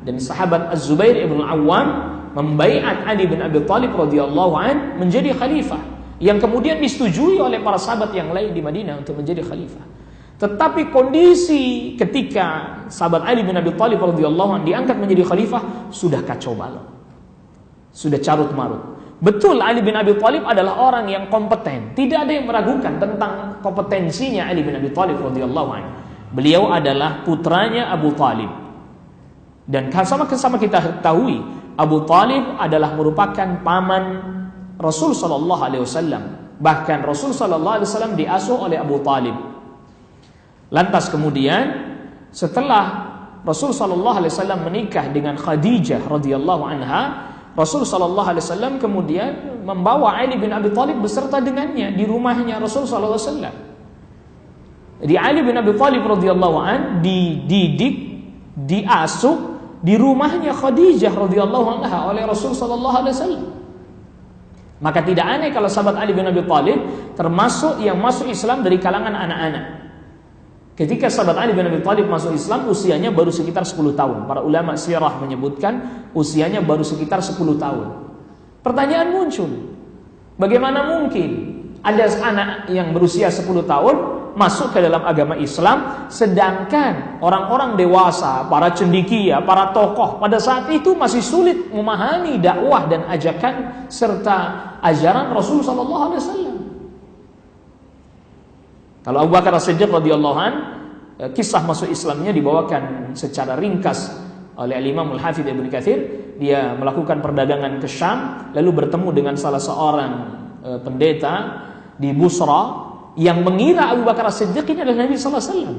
dan sahabat Az-Zubair ibn Al-Awwam membaiat Ali bin Abi Thalib radhiyallahu an menjadi khalifah, yang kemudian disetujui oleh para sahabat yang lain di Madinah untuk menjadi khalifah. Tetapi kondisi ketika sahabat Ali bin Abi Thalib radhiyallahu anhu diangkat menjadi khalifah sudah kacau balau, sudah carut marut. Betul, Ali bin Abi Thalib adalah orang yang kompeten, tidak ada yang meragukan tentang kompetensinya Ali bin Abi Thalib radhiyallahu anhu. Beliau adalah putranya Abu Thalib, dan sama-sama kita ketahui Abu Thalib adalah merupakan paman Rasul sallallahu alaihi wasallam. Bahkan Rasul sallallahu alaihi wasallam diasuh oleh Abu Thalib. Lantas kemudian setelah Rasul sallallahu alaihi wasallam menikah dengan Khadijah radhiyallahu anha, Rasul sallallahu alaihi wasallam kemudian membawa Ali bin Abi Thalib beserta dengannya di rumahnya Rasul sallallahu alaihi wasallam. Jadi Ali bin Abi Thalib radhiyallahu an dididik, diasuh di rumahnya Khadijah radhiyallahu anha oleh Rasul sallallahu alaihi wasallam. Maka tidak aneh kalau sahabat Ali bin Abi Thalib termasuk yang masuk Islam dari kalangan anak-anak. Ketika sahabat Ali bin Abi Thalib masuk Islam, usianya baru sekitar 10 tahun. Para ulama sirah menyebutkan usianya baru sekitar 10 tahun. Pertanyaan muncul, bagaimana mungkin ada anak yang berusia 10 tahun masuk ke dalam agama Islam, sedangkan orang-orang dewasa, para cendekia, para tokoh pada saat itu masih sulit memahami dakwah dan ajakan serta ajaran Rasul sallallahu alaihi wasallam. Kalau Abu Bakar As-Siddiq radhiyallahu an, kisah masuk Islamnya dibawakan secara ringkas oleh Al-Imam Al-Hafidz Ibnu Katsir. Dia melakukan perdagangan ke Syam, lalu bertemu dengan salah seorang pendeta di Busra yang mengira Abu Bakar As-Siddiq ini adalah Nabi sallallahu alaihi wasallam.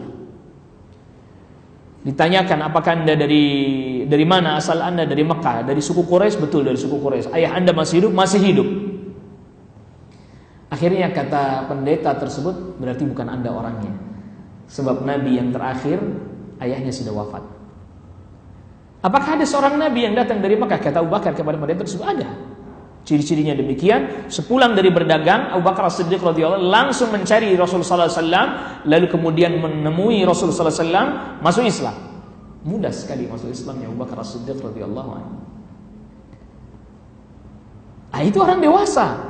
Ditanyakan, apakah Anda dari mana asal Anda? Dari Mekah, dari suku Quraisy. Betul, dari suku Quraisy. Ayah Anda masih hidup? Masih hidup. Akhirnya kata pendeta tersebut, berarti bukan Anda orangnya, sebab Nabi yang terakhir ayahnya sudah wafat. Apakah ada seorang Nabi yang datang dari Mekah? Kata Abu Bakar kepada pendeta tersebut, ada. Ciri-cirinya demikian. Sepulang dari berdagang, Abu Bakar As-Siddiq radhiyallahu langsung mencari Rasul sallallahu alaihi wasallam, lalu kemudian menemui Rasul sallallahu alaihi wasallam, masuk Islam. Mudah sekali masuk Islamnya Abu Bakar As-Siddiq radhiyallahu anhu. Itu orang dewasa.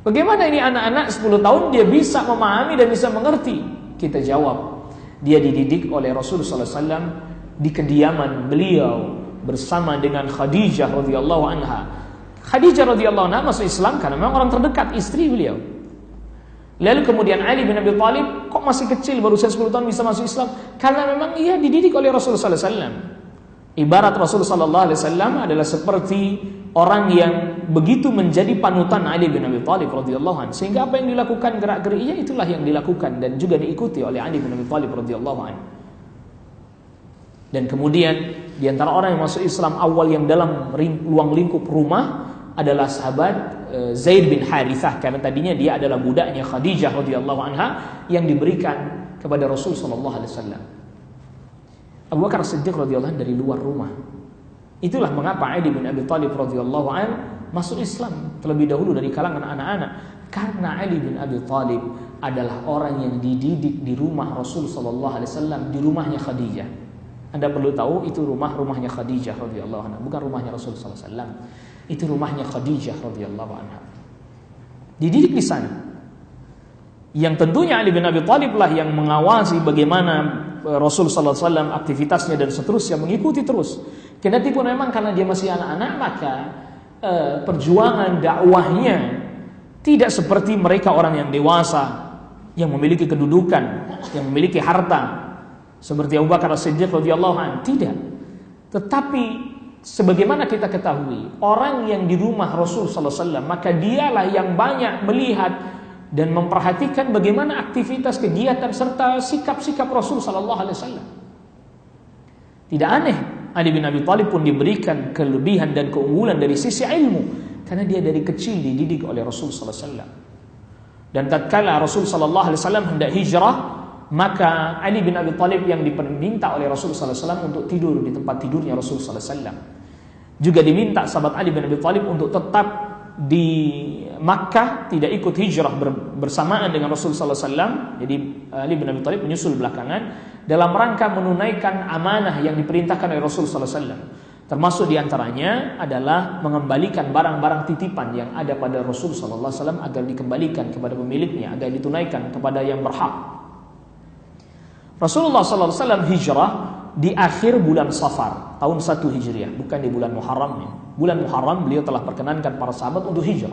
Bagaimana ini anak-anak 10 tahun dia bisa memahami dan bisa mengerti? Kita jawab, dia dididik oleh Rasul sallallahu alaihi wasallam di kediaman beliau bersama dengan Khadijah radhiyallahu anha. Khadijah radhiyallahu anha masuk Islam karena memang orang terdekat, istri beliau. Lalu kemudian Ali bin Abi Thalib kok masih kecil, baru usia 10 tahun bisa masuk Islam? Karena memang ia dididik oleh Rasulullah sallallahu alaihi wasallam. Ibarat Rasulullah sallallahu alaihi wasallam adalah seperti orang yang begitu menjadi panutan Ali bin Abi Thalib radhiyallahu anhu, sehingga apa yang dilakukan, gerak-geriknya itulah yang dilakukan dan juga diikuti oleh Ali bin Abi Thalib radhiyallahu anhu. Dan kemudian di antara orang yang masuk Islam awal yang dalam ruang lingkup rumah adalah sahabat Zaid bin Harithah, karena tadinya dia adalah budaknya Khadijah radhiyallahu anha yang diberikan kepada Rasul sallallahu alaihi wasallam. Abu Bakar Siddiq radhiyallahu anhu dari luar rumah. Itulah mengapa Ali bin Abi Thalib radhiyallahu anhu masuk Islam terlebih dahulu dari kalangan anak-anak, karena Ali bin Abi Thalib adalah orang yang dididik di rumah Rasul sallallahu alaihi wasallam, di rumahnya Khadijah. Anda perlu tahu itu rumahnya Khadijah radhiyallahu anha, bukan rumahnya Rasul sallallahu alaihi wasallam. Itu rumahnya Khadijah radhiyallahu anha. Dididik di sana. Yang tentunya Ali bin Abi Thalib lah yang mengawasi bagaimana Rasul sallallahu alaihi wasallam aktivitasnya dan seterusnya, mengikuti terus. Kendatipun memang karena dia masih anak-anak, maka perjuangan dakwahnya tidak seperti mereka orang yang dewasa yang memiliki kedudukan, yang memiliki harta seperti Abu Bakar As-Siddiq radhiyallahu anhu. Tidak. Tetapi sebagaimana kita ketahui, orang yang di rumah Rasul sallallahu alaihi wasallam, maka dialah yang banyak melihat dan memperhatikan bagaimana aktivitas, kegiatan serta sikap-sikap Rasul sallallahu alaihi wasallam. Tidak aneh Ali bin Abi Thalib pun diberikan kelebihan dan keunggulan dari sisi ilmu, karena dia dari kecil dididik oleh Rasul sallallahu alaihi wasallam. Dan tatkala Rasul sallallahu alaihi wasallam hendak hijrah, maka Ali bin Abi Thalib yang diminta oleh Rasul sallallahu alaihi wasallam untuk tidur di tempat tidurnya Rasul sallallahu alaihi wasallam. Juga diminta sahabat Ali bin Abi Thalib untuk tetap di Makkah, tidak ikut hijrah bersamaan dengan Rasul sallallahu alaihi wasallam. Jadi Ali bin Abi Thalib menyusul belakangan dalam rangka menunaikan amanah yang diperintahkan oleh Rasul sallallahu alaihi wasallam. Termasuk diantaranya adalah mengembalikan barang-barang titipan yang ada pada Rasul sallallahu alaihi wasallam agar dikembalikan kepada pemiliknya, agar ditunaikan kepada yang berhak. Rasulullah sallallahu alaihi wasallam hijrah di akhir bulan Safar tahun 1 Hijriah, bukan di bulan Muharramnya. Bulan Muharram beliau telah perkenankan para sahabat untuk hijrah.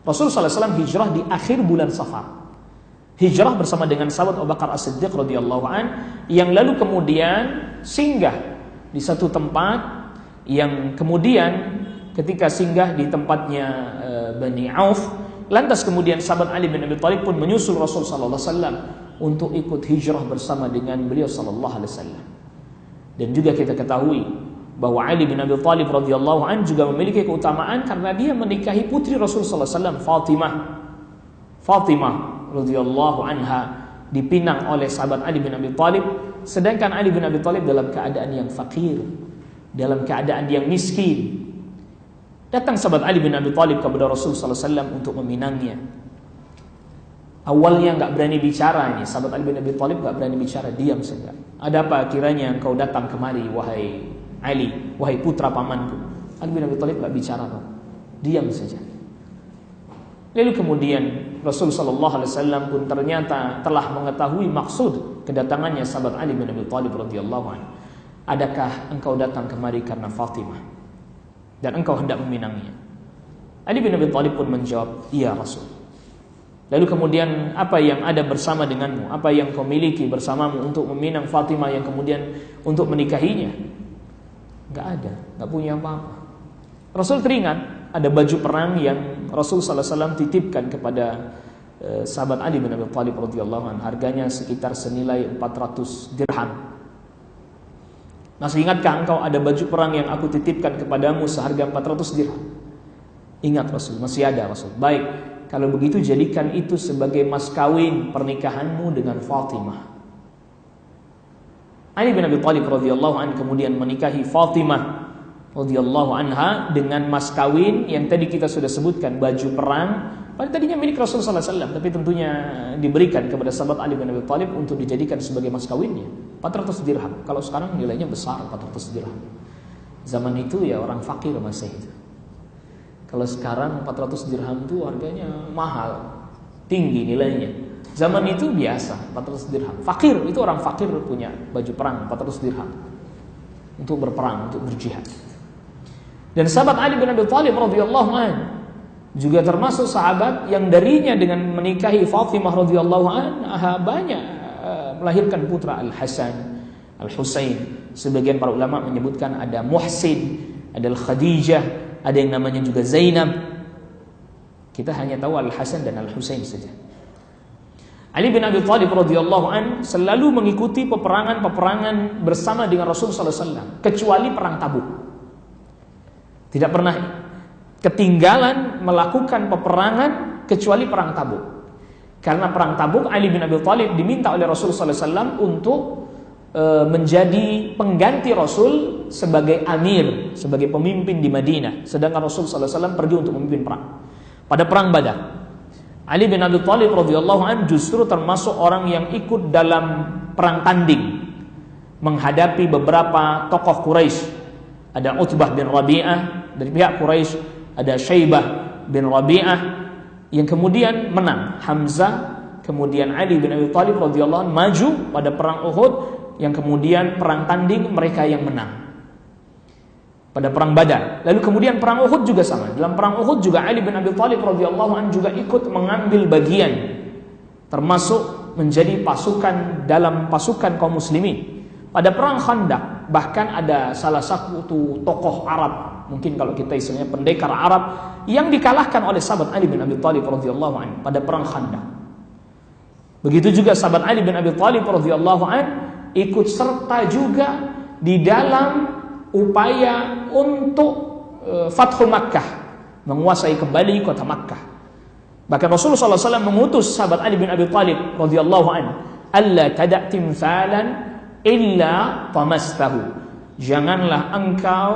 Rasul sallallahu alaihi wasallam hijrah di akhir bulan Safar. Hijrah bersama dengan sahabat Abu Bakar As-Siddiq radhiyallahu an, yang lalu kemudian singgah di satu tempat yang kemudian ketika singgah di tempatnya Bani Auf, lantas kemudian sahabat Ali bin Abi Thalib pun menyusul Rasul sallallahu alaihi wasallam untuk ikut hijrah bersama dengan beliau sallallahu alaihi wasallam. Dan juga kita ketahui bahwa Ali bin Abi Thalib radhiyallahu an juga memiliki keutamaan karena dia menikahi putri Rasul sallallahu alaihi wasallam, Fatimah radhiyallahu anha, dipinang oleh sahabat Ali bin Abi Thalib, sedangkan Ali bin Abi Thalib dalam keadaan yang fakir, dalam keadaan yang miskin. Datang sahabat Ali bin Abi Thalib kepada Rasul sallallahu alaihi wasallam untuk meminangnya. Awalnya enggak berani bicara ini, sahabat Ali bin Abi Thalib enggak berani bicara, diam saja. Ada apa kiranya engkau datang kemari wahai Ali, wahai putra pamanku? Ali bin Abi Thalib enggak bicara, diam saja. Lalu kemudian Rasul sallallahu alaihi wasallam pun ternyata telah mengetahui maksud kedatangannya sahabat Ali bin Abi Thalib radhiyallahu anhu. Adakah engkau datang kemari karena Fatimah dan engkau hendak meminangnya? Ali bin Abi Thalib pun menjawab, iya Rasul. Lalu kemudian apa yang ada bersama denganmu, apa yang kau miliki bersamamu untuk meminang Fatimah yang kemudian untuk menikahinya? Enggak ada, enggak punya apa-apa. Rasul teringat ada baju perang yang Rasul sallallahu alaihi wasallam titipkan kepada sahabat Ali bin Abi Thalib radhiyallahu anhu, harganya sekitar senilai 400 dirham. Masih ingatkah engkau ada baju perang yang aku titipkan kepadamu seharga 400 dirham? Ingat Rasul, masih ada Rasul. Baik, kalau begitu jadikan itu sebagai mas kawin pernikahanmu dengan Fatimah. Ali bin Abi Thalib radhiyallahu anhu kemudian menikahi Fatimah radhiyallahu anha dengan mas kawin yang tadi kita sudah sebutkan, baju perang. Pada tadinya milik Rasul sallallahu alaihi wasallam, tapi tentunya diberikan kepada sahabat Ali bin Abi Thalib untuk dijadikan sebagai mas kawinnya. 400 dirham. Kalau sekarang nilainya besar, 400 dirham. Zaman itu ya orang fakir masih itu. Kalau sekarang 400 dirham itu harganya mahal, tinggi nilainya. Zaman itu biasa, 400 dirham. Fakir, itu orang fakir punya baju perang 400 dirham untuk berperang, untuk berjihad. Dan sahabat Ali bin Abi Thalib radhiyallahu anhu juga termasuk sahabat yang darinya dengan menikahi Fatimah radhiyallahu anha banyak melahirkan putra Al-Hasan, Al-Husain. Sebagian para ulama menyebutkan ada Muhsin, ada Khadijah, ada yang namanya juga Zainab. Kita hanya tahu Al-Hasan dan Al-Husain saja. Ali bin Abi Thalib radhiyallahu an selalu mengikuti peperangan-peperangan bersama dengan Rasul sallallahu alaihi wasallam, kecuali perang Tabuk. Tidak pernah ketinggalan melakukan peperangan kecuali perang Tabuk. Karena perang Tabuk Ali bin Abi Thalib diminta oleh Rasul sallallahu alaihi wasallam untuk menjadi pengganti Rasul sebagai amir, sebagai pemimpin di Madinah, sedangkan Rasul sallallahu alaihi wasallam pergi untuk memimpin perang. Pada perang Badar, Ali bin Abi Thalib radhiyallahu anhu justru termasuk orang yang ikut dalam perang tanding menghadapi beberapa tokoh Quraisy. Ada Utbah bin Rabi'ah dari pihak Quraisy, ada Syaibah bin Rabi'ah yang kemudian menang. Hamzah, kemudian Ali bin Abi Thalib radhiyallahu anhu maju pada perang Uhud, yang kemudian perang tanding mereka yang menang. Pada perang Badar, lalu kemudian perang Uhud juga sama. Dalam perang Uhud juga Ali bin Abi Thalib radhiyallahu anhu juga ikut mengambil bagian, termasuk menjadi pasukan dalam pasukan kaum muslimin. Pada perang Khandaq bahkan ada salah satu tokoh Arab, mungkin kalau kita istilahnya pendekar Arab, yang dikalahkan oleh sahabat Ali bin Abi Thalib radhiyallahu anhu pada perang Khandaq. Begitu juga sahabat Ali bin Abi Thalib radhiyallahu anhu ikut serta juga di dalam upaya untuk Fathu Makkah, menguasai kembali kota Makkah. Bahkan Rasulullah SAW mengutus sahabat Ali bin Abi Thalib radhiyallahu anhu, "Alla tada' timthalan illa tamastahu." Janganlah engkau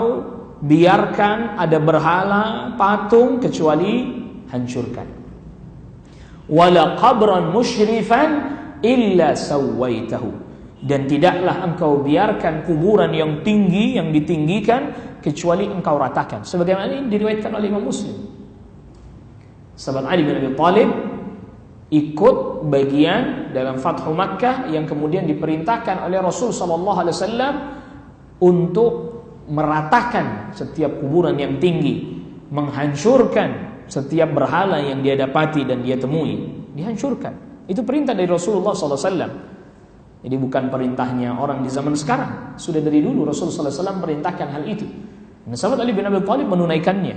biarkan ada berhala, patung, kecuali hancurkan. Wala qabran musyrifan illa sawaitahu. Dan tidaklah engkau biarkan kuburan yang tinggi, yang ditinggikan, kecuali engkau ratakan. Sebagaimana ini diriwayatkan oleh Imam Muslim. Sahabat Ali bin Abi Thalib ikut bagian dalam Fathu Makkah yang kemudian diperintahkan oleh Rasul sallallahu alaihi wasallam untuk meratakan setiap kuburan yang tinggi, menghancurkan setiap berhala yang dia dapati dan dia temui, dihancurkan. Itu perintah dari Rasulullah sallallahu alaihi wasallam. Jadi bukan perintahnya orang di zaman sekarang. Sudah dari dulu Rasulullah SAW perintahkan hal itu. Dan sahabat Ali bin Abi Thalib menunaikannya.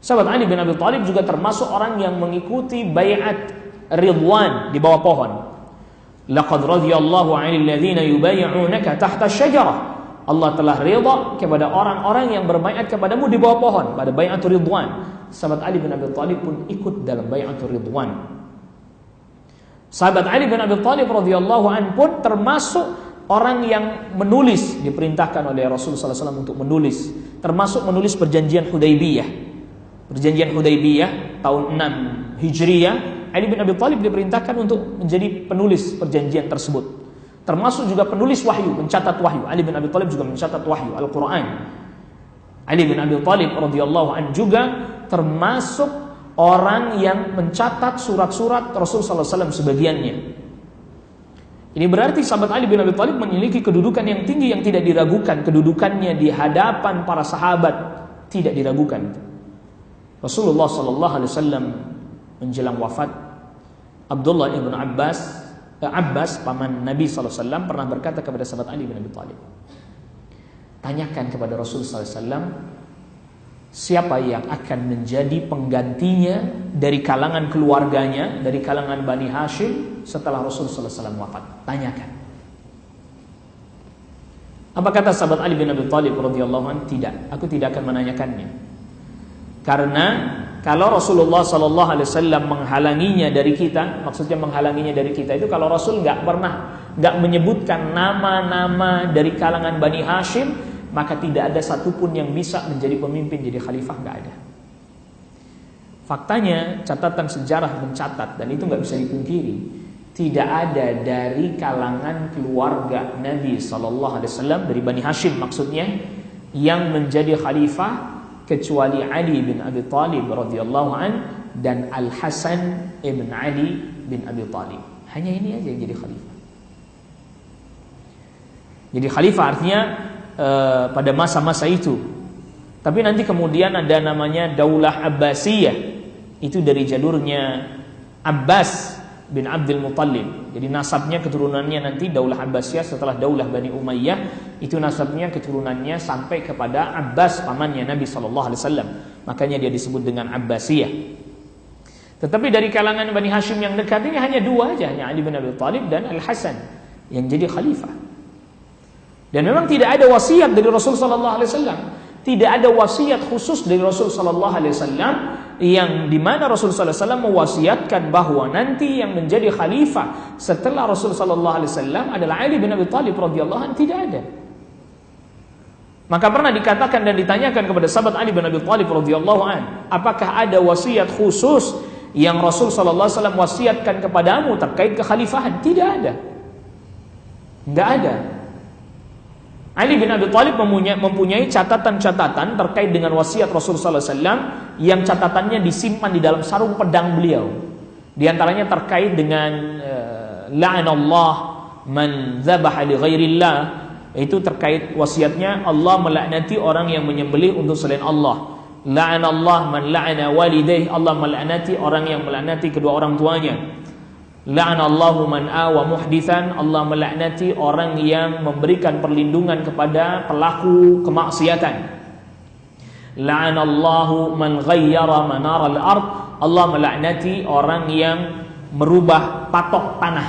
Sahabat Ali bin Abi Thalib juga termasuk orang yang mengikuti bai'at Ridwan di bawah pohon. Laqad radiyallahu 'anil ladzina yubay'unaka tahta asy-syajarah. Allah telah ridha kepada orang-orang yang berbaiat kepadamu di bawah pohon, pada bai'atul Ridwan. Sahabat Ali bin Abi Thalib pun ikut dalam bai'atul Ridwan. Sahabat Ali bin Abi Thalib radhiyallahu anhu pun termasuk orang yang menulis, diperintahkan oleh Rasulullah SAW untuk menulis, termasuk menulis perjanjian Hudaybiyah. Perjanjian Hudaybiyah tahun 6 Hijriyah, Ali bin Abi Thalib diperintahkan untuk menjadi penulis perjanjian tersebut. Termasuk juga penulis wahyu, mencatat wahyu. Ali bin Abi Thalib juga mencatat wahyu Al-Quran. Ali bin Abi Thalib radhiyallahu anhu juga termasuk orang yang mencatat surat-surat Rasulullah SAW sebagiannya. Ini berarti sahabat Ali bin Abi Thalib memiliki kedudukan yang tinggi yang tidak diragukan. Kedudukannya di hadapan para sahabat tidak diragukan. Rasulullah SAW menjelang wafat, Abdullah ibn Abbas paman Nabi SAW pernah berkata kepada sahabat Ali bin Abi Thalib, tanyakan kepada Rasulullah SAW siapa yang akan menjadi penggantinya dari kalangan keluarganya, dari kalangan Bani Hashim setelah Rasulullah SAW wafat. Tanyakan. Apa kata sahabat Ali bin Abi Thalib radhiyallahu anhu? Tidak, aku tidak akan menanyakannya. Karena kalau Rasulullah SAW menghalanginya dari kita, maksudnya menghalanginya dari kita itu kalau Rasul nggak menyebutkan nama-nama dari kalangan Bani Hashim, maka tidak ada satupun yang bisa menjadi pemimpin, jadi khalifah, nggak ada. Faktanya catatan sejarah mencatat, dan itu nggak bisa dipungkiri, tidak ada dari kalangan keluarga Nabi SAW dari Bani Hashim maksudnya yang menjadi khalifah kecuali Ali bin Abi Thalib radhiyallahu an dan Al Hasan ibn Ali bin Abi Thalib. Hanya ini aja yang jadi khalifah. Jadi khalifah artinya pada masa-masa itu Tapi nanti kemudian ada namanya Daulah Abbasiyah. Itu dari jalurnya Abbas bin Abdul Muttalib. Jadi nasabnya, keturunannya nanti Daulah Abbasiyah setelah Daulah Bani Umayyah, itu nasabnya, keturunannya sampai kepada Abbas, pamannya Nabi SAW. Makanya dia disebut dengan Abbasiyah. Tetapi dari kalangan Bani Hashim yang dekat ini hanya dua aja, hanya Ali bin Abi Thalib dan Al-Hasan yang jadi khalifah. Dan memang tidak ada wasiat dari Rasul SAW. Tidak ada wasiat khusus dari Rasul sallallahu alaihi wasallam yang dimana Rasul sallallahu alaihi wasallam mewasiatkan bahwa nanti yang menjadi khalifah setelah Rasul sallallahu alaihi wasallam adalah Ali bin Abi Thalib radhiyallahu anhu. Tidak ada. Maka pernah dikatakan dan ditanyakan kepada sahabat Ali bin Abi Thalib radhiyallahu anhu, apakah ada wasiat khusus yang Rasul sallallahu alaihi wasallam wasiatkan kepadamu terkait kekhalifahan? Tidak ada. Enggak ada. Ali bin Abi Thalib mempunyai catatan-catatan terkait dengan wasiat Rasulullah SAW yang catatannya disimpan di dalam sarung pedang beliau. Di antaranya terkait dengan la'anallah man dzabaha li ghairillah, itu terkait wasiatnya Allah melaknati orang yang menyembelih untuk selain Allah. La'anallah man la'ana walidayhi, Allah melaknati orang yang melaknati kedua orang tuanya. La'anallahu man awa muhditsan, Allah melaknati orang yang memberikan perlindungan kepada pelaku kemaksiatan. La'anallahu man ghayyara manaral ard, Allah melaknati orang yang merubah patok tanah.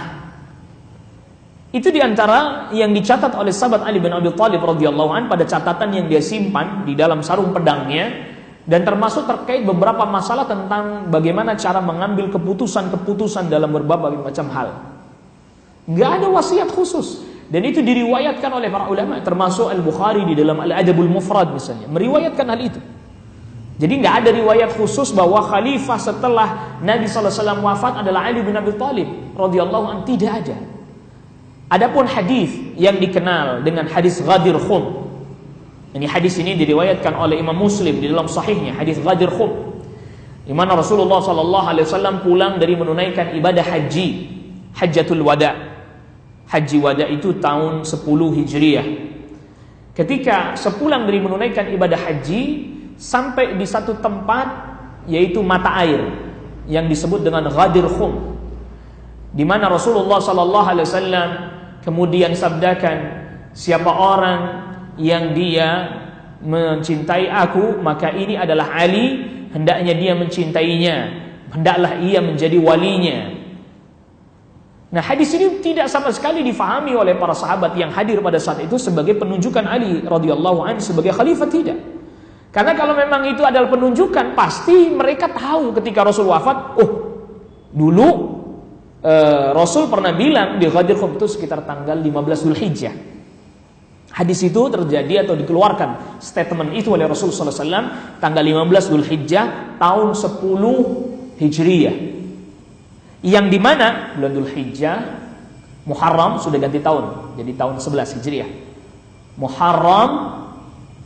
Itu diantara yang dicatat oleh sahabat Ali bin Abi Thalib radhiyallahu anhu pada catatan yang dia simpan di dalam sarung pedangnya. Dan termasuk terkait beberapa masalah tentang bagaimana cara mengambil keputusan-keputusan dalam berbagai macam hal. Nggak ada wasiat khusus. Dan itu diriwayatkan oleh para ulama, termasuk Al-Bukhari di dalam Al-Adabul Mufrad misalnya, meriwayatkan hal itu. Jadi nggak ada riwayat khusus bahwa khalifah setelah Nabi SAW wafat adalah Ali bin Abi Thalib radhiyallahu anhu. Tidak ada. Adapun hadis yang dikenal dengan hadis Ghadir Khum, ini hadis ini diriwayatkan oleh Imam Muslim di dalam sahihnya, hadis Ghadir Khum, di mana Rasulullah SAW pulang dari menunaikan ibadah haji, Hajjatul Wada. Haji Wada itu tahun 10 Hijriah. Ketika sepulang dari menunaikan ibadah haji, sampai di satu tempat yaitu mata air yang disebut dengan Ghadir Khum, di mana Rasulullah SAW kemudian sabdakan, siapa orang yang dia mencintai aku, maka ini adalah Ali, hendaknya dia mencintainya, hendaklah ia menjadi walinya. Nah, hadis ini tidak sama sekali difahami oleh para sahabat yang hadir pada saat itu sebagai penunjukan Ali radhiyallahu anhu sebagai khalifah, tidak. Karena kalau memang itu adalah penunjukan, pasti mereka tahu ketika Rasul wafat, dulu Rasul pernah bilang di Ghadir Khum itu sekitar tanggal 15 Dzulhijjah. Hadis itu terjadi atau dikeluarkan statement itu oleh Rasulullah SAW tanggal 15 Dzulhijjah tahun 10 Hijriah, yang dimana bulan Dzulhijjah, Muharram sudah ganti tahun jadi tahun 11 Hijriah. Muharram,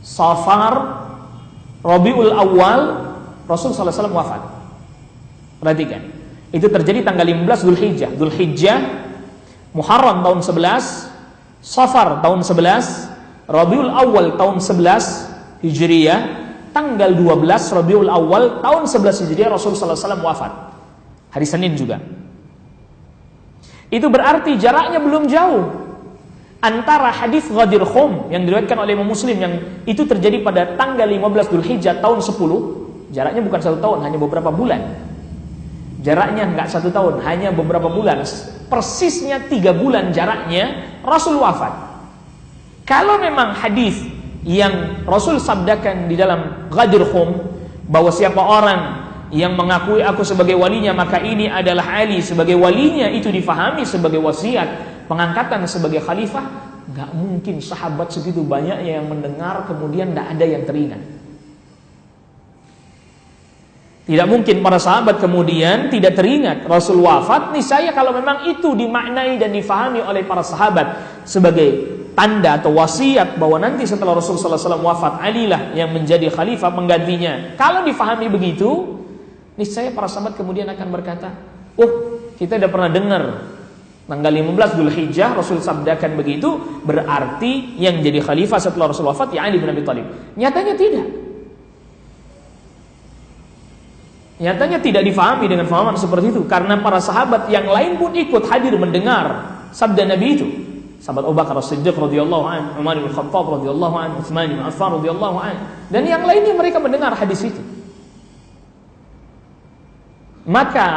Safar, Rabiul Awal, Rasulullah SAW wafat. Perhatikan, itu terjadi tanggal 15 Dzulhijjah. Dzulhijjah, Muharram tahun 11, Safar tahun 11, Rabiul Awal tahun 11 Hijriah, tanggal 12 Rabiul Awal tahun 11 Hijriah Rasulullah SAW wafat. Hari Senin juga. Itu berarti jaraknya belum jauh antara hadis Ghadir Khum yang diriwayatkan oleh Imam Muslim yang itu terjadi pada tanggal 15 Dzulhijjah tahun 10, jaraknya bukan 1 tahun, hanya beberapa bulan. Jaraknya enggak 1 tahun, hanya beberapa bulan. Persisnya 3 bulan jaraknya Rasul wafat. Kalau memang hadis yang Rasul sabdakan di dalam Ghadir Khum bahwa siapa orang yang mengakui aku sebagai walinya, maka ini adalah Ali sebagai walinya, itu difahami sebagai wasiat pengangkatan sebagai khalifah, enggak mungkin sahabat segitu banyaknya yang mendengar kemudian enggak ada yang teringat. Tidak mungkin para sahabat kemudian tidak teringat Rasul wafat. Niscaya kalau memang itu dimaknai dan difahami oleh para sahabat sebagai tanda atau wasiat bahwa nanti setelah Rasul sallallahu alaihi wasallam wafat, Ali lah yang menjadi khalifah penggantinya. Kalau difahami begitu, niscaya para sahabat kemudian akan berkata, kita sudah pernah dengar tanggal 15 Dzulhijjah Rasul sabdakan begitu, berarti yang jadi khalifah setelah Rasul wafat ya Ali bin Abi Thalib. Nyatanya tidak. Nyatanya tidak difahami dengan fahaman seperti itu, karena para sahabat yang lain pun ikut hadir mendengar sabda Nabi itu. Sahabat Abu Bakar As-Siddiq radhiyallahu anhu, Umar bin Khattab radhiyallahu anhu, Utsman bin Affan radhiyallahu anhu, dan yang lainnya mereka mendengar hadis itu. Maka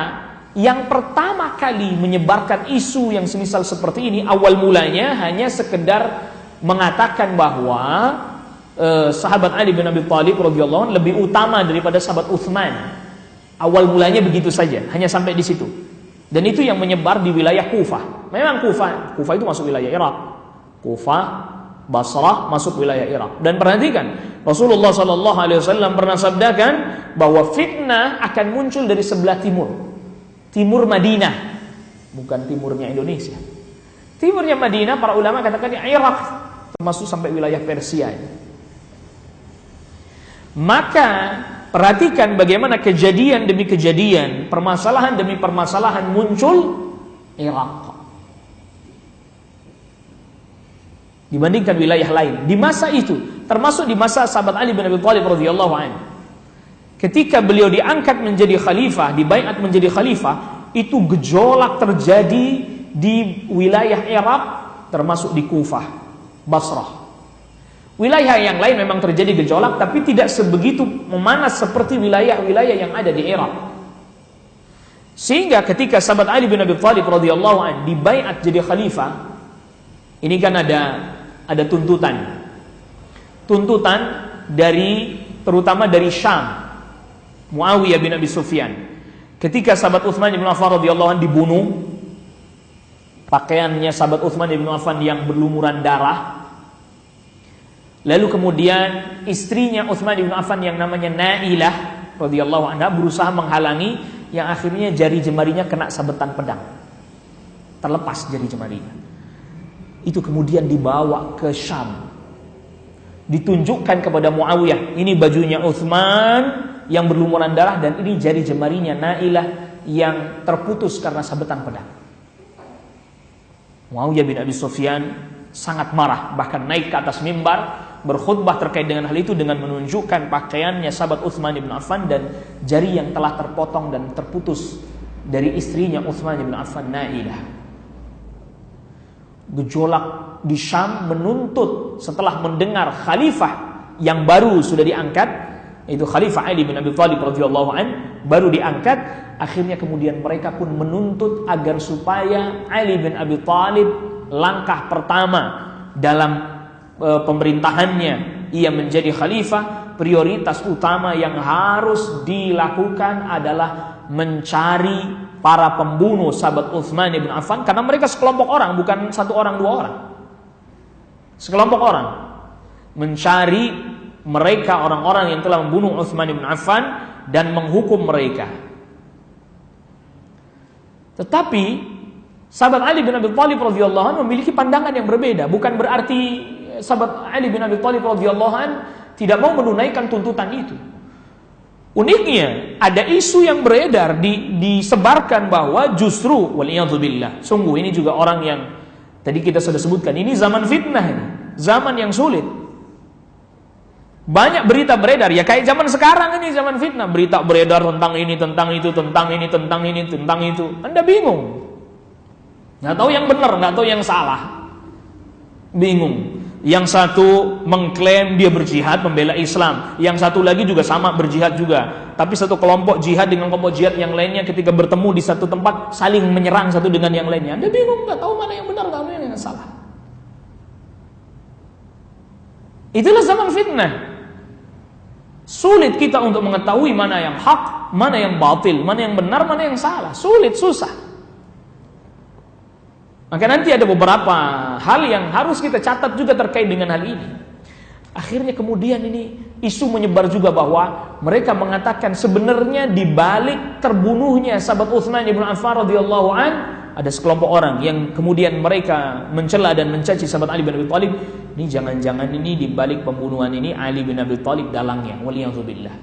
yang pertama kali menyebarkan isu yang semisal seperti ini, awal mulanya hanya sekedar mengatakan bahwa sahabat Ali bin Abi Thalib radhiyallahu anhu lebih utama daripada sahabat Utsman. Awal mulanya begitu saja, hanya sampai di situ. Dan itu yang menyebar di wilayah Kufah. Memang Kufah itu masuk wilayah Irak. Kufah, Basrah masuk wilayah Irak. Dan perhatikan, Rasulullah SAW pernah sabdakan bahwa fitnah akan muncul dari sebelah timur Madinah, bukan timurnya Indonesia. Timurnya Madinah, para ulama katakan Irak, termasuk sampai wilayah Persia. Maka perhatikan bagaimana kejadian demi kejadian, permasalahan demi permasalahan muncul Irak dibandingkan wilayah lain di masa itu, termasuk di masa sahabat Ali bin Abi Thalib radhiyallahu anhu. Ketika beliau diangkat menjadi khalifah, dibaiat menjadi khalifah, itu gejolak terjadi di wilayah Irak, termasuk di Kufah, Basrah. Wilayah yang lain memang terjadi gejolak, tapi tidak sebegitu memanas seperti wilayah-wilayah yang ada di Irak. Sehingga ketika sahabat Ali bin Abi Thalib radhiyallahu anhu dibaiat jadi khalifah, ini kan ada tuntutan dari, terutama dari Syam, Muawiyah bin Abi Sufyan. Ketika sahabat Utsman bin Affan radhiyallahu anhu dibunuh, pakaiannya sahabat Utsman bin Affan yang berlumuran darah. Lalu kemudian istrinya Utsman bin Affan yang namanya Nailah radhiyallahu anha berusaha menghalangi, yang akhirnya jari jemarinya kena sabetan pedang, terlepas jari jemarinya. Itu kemudian dibawa ke Syam, ditunjukkan kepada Muawiyah, ini bajunya Utsman yang berlumuran darah, dan ini jari jemarinya Nailah yang terputus karena sabetan pedang. Muawiyah bin Abi Sufyan sangat marah, bahkan naik ke atas mimbar berkhutbah terkait dengan hal itu dengan menunjukkan pakaiannya sahabat Utsman bin Affan dan jari yang telah terpotong dan terputus dari istrinya Utsman bin Affan, Nailah. Gejolak di Syam menuntut, setelah mendengar khalifah yang baru sudah diangkat, yaitu Khalifah Ali bin Abi Thalib radhiyallahu an, baru diangkat, akhirnya kemudian mereka pun menuntut agar supaya Ali bin Abi Thalib langkah pertama dalam pemerintahannya, ia menjadi khalifah, prioritas utama yang harus dilakukan adalah mencari para pembunuh sahabat Utsman bin Affan, karena mereka sekelompok orang, bukan satu orang dua orang, sekelompok orang, mencari mereka orang-orang yang telah membunuh Utsman bin Affan dan menghukum mereka. Tetapi sahabat Ali bin Abi Thalib radhiyallahu anhu memiliki pandangan yang berbeda. Bukan berarti sahabat Ali bin Abi Thalib radhiyallahu anhu tidak mau menunaikan tuntutan itu. Uniknya ada isu yang beredar disebarkan bahwa justru waliyadzubillah, sungguh ini juga orang yang tadi kita sudah sebutkan, ini zaman fitnah, ini zaman yang sulit. Banyak berita beredar, ya kayak zaman sekarang ini zaman fitnah, berita beredar tentang ini, tentang itu, tentang ini, tentang ini, tentang itu. Anda bingung, nggak tahu yang benar, nggak tahu yang salah, bingung. Yang satu mengklaim dia berjihad membela Islam, yang satu lagi juga sama berjihad juga. Tapi satu kelompok jihad dengan kelompok jihad yang lainnya ketika bertemu di satu tempat saling menyerang satu dengan yang lainnya. Anda bingung, nggak tahu mana yang benar, nggak tahu mana yang salah. Itulah zaman fitnah. Sulit kita untuk mengetahui mana yang hak, mana yang batil, mana yang benar, mana yang salah. Sulit, susah. Maka nanti ada beberapa hal yang harus kita catat juga terkait dengan hal ini. Akhirnya kemudian ini isu menyebar juga bahwa mereka mengatakan sebenarnya di balik terbunuhnya sahabat Utsman bin Affan radhiyallahu an, ada sekelompok orang yang kemudian mereka mencela dan mencaci sahabat Ali bin Abi Thalib. Ini jangan-jangan ini di balik pembunuhan ini Ali bin Abi Thalib dalangnya. Waliyadzubillah.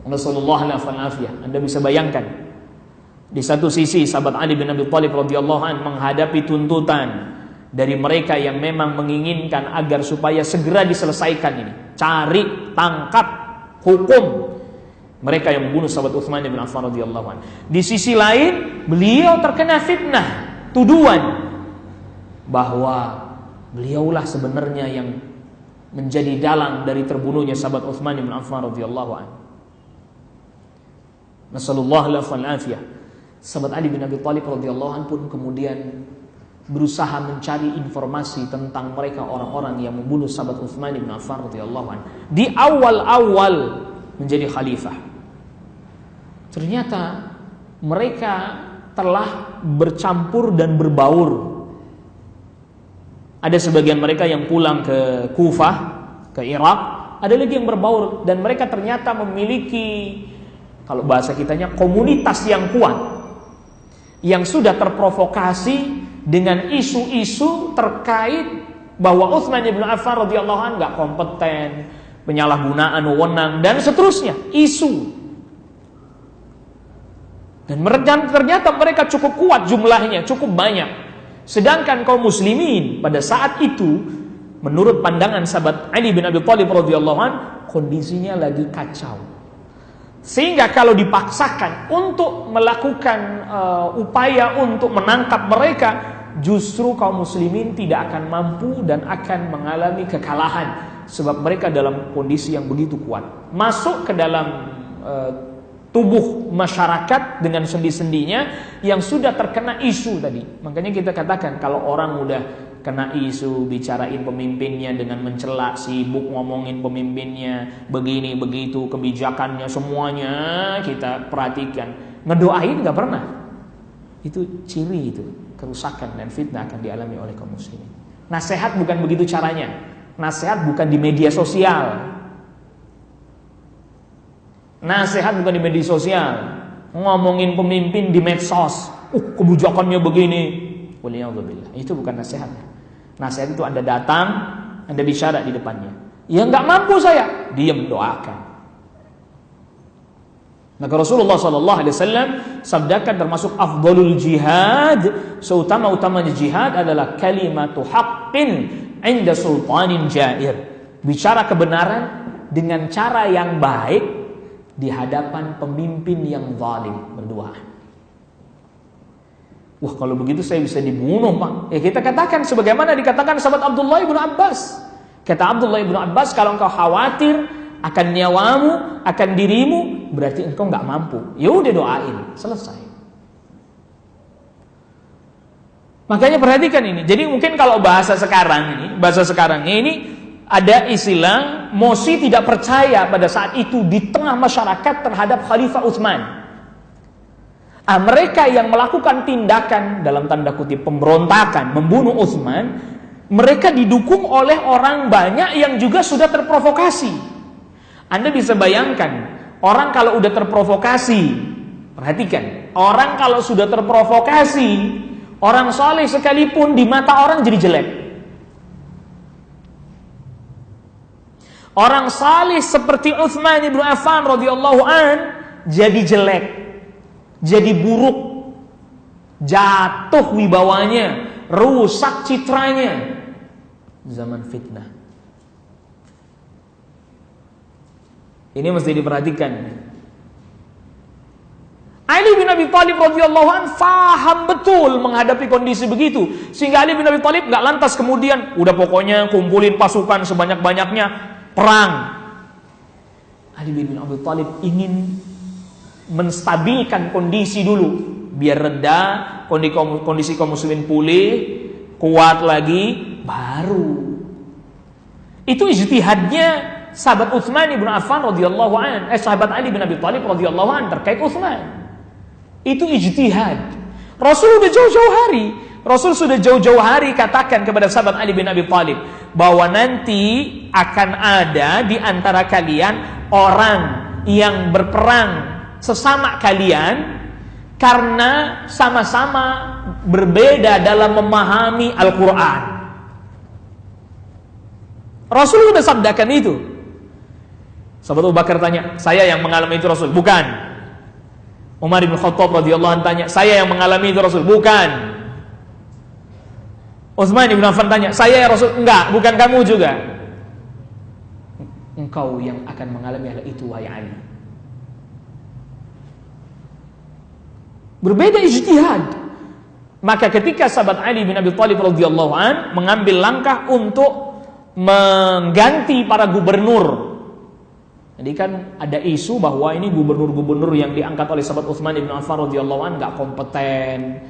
Nasallallahu alaihi wasallam. Anda bisa bayangkan, di satu sisi sahabat Ali bin Abi Thalib radhiyallahu an menghadapi tuntutan dari mereka yang memang menginginkan agar supaya segera diselesaikan ini, cari, tangkap, hukum. mereka yang membunuh sahabat Utsman bin Affan radhiyallahu anhu. Di sisi lain, beliau terkena fitnah, tuduhan bahwa beliaulah sebenarnya yang menjadi dalang dari terbunuhnya sahabat Utsman bin Affan radhiyallahu anhu. Nasallallahu alaihi wasallam. Sahabat Ali bin Abi Thalib radhiyallahu anhu pun kemudian berusaha mencari informasi tentang mereka orang-orang yang membunuh sahabat Utsman bin Affan radhiyallahu anhu di awal-awal menjadi khalifah. Ternyata mereka telah bercampur dan berbaur. Ada sebagian mereka yang pulang ke Kufah, ke Irak, ada lagi yang berbaur, dan mereka ternyata memiliki, kalau bahasa kitanya, komunitas yang kuat, yang sudah terprovokasi dengan isu-isu terkait bahwa Utsman bin Affan radhiyallahu anhu enggak kompeten, penyalahgunaan wewenang dan seterusnya, isu. Dan ternyata mereka cukup kuat jumlahnya, cukup banyak. Sedangkan kaum muslimin pada saat itu, menurut pandangan sahabat Ali bin Abi Thalib radhiyallahu anhu, kondisinya lagi kacau. Sehingga kalau dipaksakan untuk melakukan upaya untuk menangkap mereka, justru kaum muslimin tidak akan mampu dan akan mengalami kekalahan, sebab mereka dalam kondisi yang begitu kuat, masuk ke dalam tubuh masyarakat dengan sendi-sendinya yang sudah terkena isu tadi. Makanya kita katakan kalau orang udah kena isu, bicarain pemimpinnya dengan mencela, sibuk ngomongin pemimpinnya, begini begitu, kebijakannya semuanya kita perhatikan, ngedoain nggak pernah. Itu ciri, itu kerusakan dan fitnah akan dialami oleh kaum muslimin. Nasihat bukan begitu caranya. Nasihat bukan di media sosial. Nasihat bukan di media sosial, ngomongin pemimpin di medsos, kebijakannya begini, waliyadzubillah. Itu bukan nasihat. Nasihat itu Anda datang, Anda bicara di depannya. Ya nggak mampu saya, diam, doakan. Maka Rasulullah SAW sabdakan termasuk afdalul jihad, seutama-utamanya jihad adalah kalimatu haqqin inda sultanin jair. Bicara kebenaran dengan cara yang baik di hadapan pemimpin yang zalim, berdoa. Wah, kalau begitu saya bisa dibunuh, Pak. Ya kita katakan sebagaimana dikatakan sahabat Abdullah ibn Abbas. Kata Abdullah ibn Abbas, kalau engkau khawatir akan nyawamu, akan dirimu, berarti engkau nggak mampu. Ya udah doain, selesai. Makanya perhatikan ini. Jadi mungkin kalau bahasa sekarang ini ada istilah mosi tidak percaya pada saat itu di tengah masyarakat terhadap Khalifah Utsman. Mereka yang melakukan tindakan dalam tanda kutip pemberontakan, membunuh Utsman, mereka didukung oleh orang banyak yang juga sudah terprovokasi. Anda bisa bayangkan, orang kalau udah terprovokasi, perhatikan, orang kalau sudah terprovokasi, orang saleh sekalipun di mata orang jadi jelek. Orang salih seperti Utsman bin Affan radhiyallahu an jadi jelek, jadi buruk, jatuh wibawanya, rusak citranya. Zaman fitnah. Ini mesti diperhatikan. Ali bin Abi Thalib radhiyallahu an faham betul menghadapi kondisi begitu, sehingga Ali bin Abi Thalib nggak lantas kemudian udah pokoknya kumpulin pasukan sebanyak-banyaknya perang. Ali bin Abi Thalib ingin menstabilkan kondisi dulu biar reda, kondisi kaum muslimin pulih, kuat lagi, baru. Itu ijtihadnya sahabat Utsman bin Affan radhiyallahu an, sahabat Ali bin Abi Thalib radhiyallahu an terkait Utsman. Itu ijtihad. Rasul sudah jauh-jauh hari katakan kepada sahabat Ali bin Abi Thalib bahwa nanti akan ada di antara kalian orang yang berperang sesama kalian karena sama-sama berbeda dalam memahami Al-Quran. Rasul sudah sabdakan itu. Sahabat Abu Bakar tanya, saya yang mengalami itu Rasul? Bukan. Umar bin Khattab radhiyallahu anhu tanya, saya yang mengalami itu Rasul? Bukan. Utsman bin Affan tanya, saya ya Rasul? Enggak, bukan kamu juga. Engkau yang akan mengalami hal itu, wahai Ali. Berbeda ijtihad. Maka ketika sahabat Ali bin Abi Thalib radhiyallahu an mengambil langkah untuk mengganti para gubernur. Jadi kan ada isu bahwa ini gubernur-gubernur yang diangkat oleh sahabat Utsman bin Affan radhiyallahu an enggak kompeten,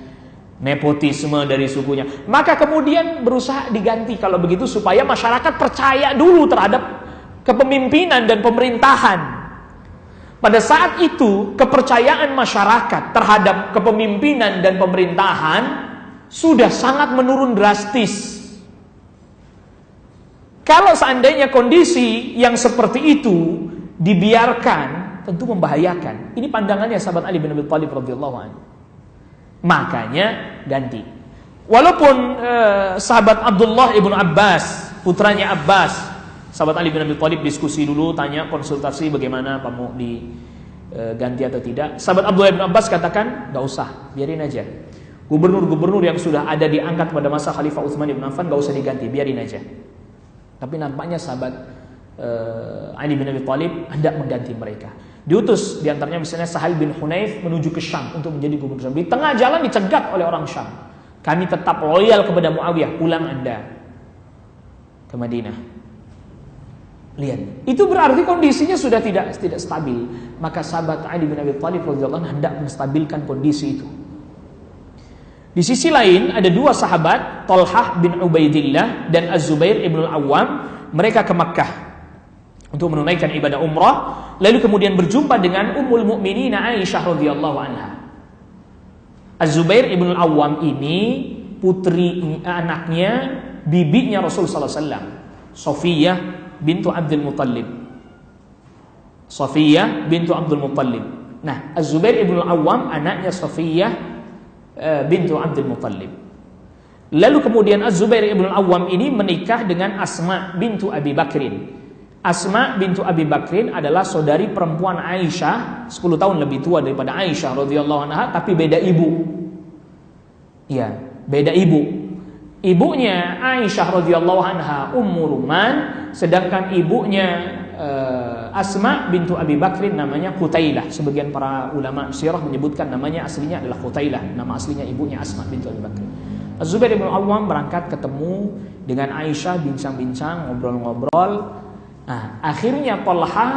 nepotisme dari sukunya. Maka kemudian berusaha diganti kalau begitu supaya masyarakat percaya dulu terhadap kepemimpinan dan pemerintahan. Pada saat itu kepercayaan masyarakat terhadap kepemimpinan dan pemerintahan sudah sangat menurun drastis. Kalau seandainya kondisi yang seperti itu dibiarkan, tentu membahayakan. Ini pandangannya sahabat Ali bin Abi Thalib radhiyallahu anhu. Makanya ganti. Walaupun sahabat Abdullah ibnu Abbas, putranya Abbas, sahabat Ali bin Abi Thalib diskusi dulu, tanya, konsultasi bagaimana apa mau diganti atau tidak. Sahabat Abdullah bin Abbas katakan, enggak usah, biarin aja. Gubernur-gubernur yang sudah ada diangkat pada masa Khalifah Utsman bin Affan enggak usah diganti, biarin aja. Tapi nampaknya sahabat Ali bin Abi Thalib hendak mengganti mereka. Diutus diantaranya misalnya Sahal bin Hunayf menuju ke Syam untuk menjadi gubernur Syam. Di tengah jalan dicegat oleh orang Syam. Kami tetap loyal kepada Muawiyah, pulang Anda ke Madinah. Lihat, itu berarti kondisinya sudah tidak stabil. Maka sahabat Ali bin Abi Thalib radhiyallahu anhu hendak menstabilkan kondisi itu. Di sisi lain ada dua sahabat, Thalhah bin Ubaidillah dan Az-Zubair ibn al-Awwam, mereka ke Makkah untuk menunaikan ibadah umrah, lalu kemudian berjumpa dengan Ummul Mukminin Aisyah radhiyallahu anha. Az-Zubair ibn al-Awwam ini putri anaknya bibinya Rasul sallallahu alaihi wasallam, Safiyah bintu Abdul Muttalib. Safiyah bintu Abdul Muttalib. Nah, Az-Zubair ibn al-Awwam anaknya Safiyah bintu Abdul Muttalib. Lalu kemudian Az-Zubair ibn al-Awwam ini menikah dengan Asma bintu Abi Bakrin. Asma bintu Abi Bakrin adalah saudari perempuan Aisyah, 10 tahun lebih tua daripada Aisyah radhiyallahu anha, tapi beda ibu. Ya, beda ibu. Ibunya Aisyah radhiyallahu anha Ummu Ruman, sedangkan ibunya Asma bintu Abi Bakrin namanya Qutailah. Sebagian para ulama sirah menyebutkan namanya aslinya adalah Qutailah, nama aslinya ibunya Asma bintu Abi Bakrin. Az-Zubair bin Awwam berangkat ketemu dengan Aisyah, bincang-bincang, ngobrol-ngobrol. Nah, akhirnya Thalhah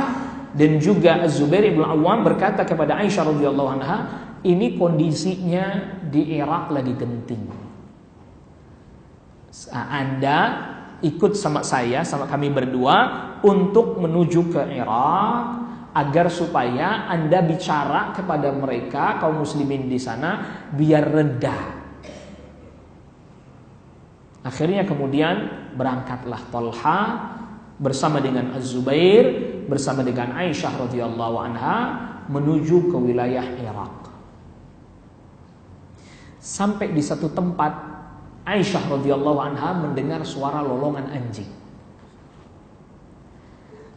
dan juga Az-Zubair bin Awwam berkata kepada Aisyah radhiyallahu anha, ini kondisinya di Irak lagi genting. Anda ikut sama saya, sama kami berdua untuk menuju ke Irak agar supaya Anda bicara kepada mereka kaum muslimin di sana biar reda. Akhirnya kemudian berangkatlah Thalhah bersama dengan Az-Zubair bersama dengan Aisyah radhiyallahu anha menuju ke wilayah Irak. Sampai di satu tempat Aisyah radhiyallahu anha mendengar suara lolongan anjing.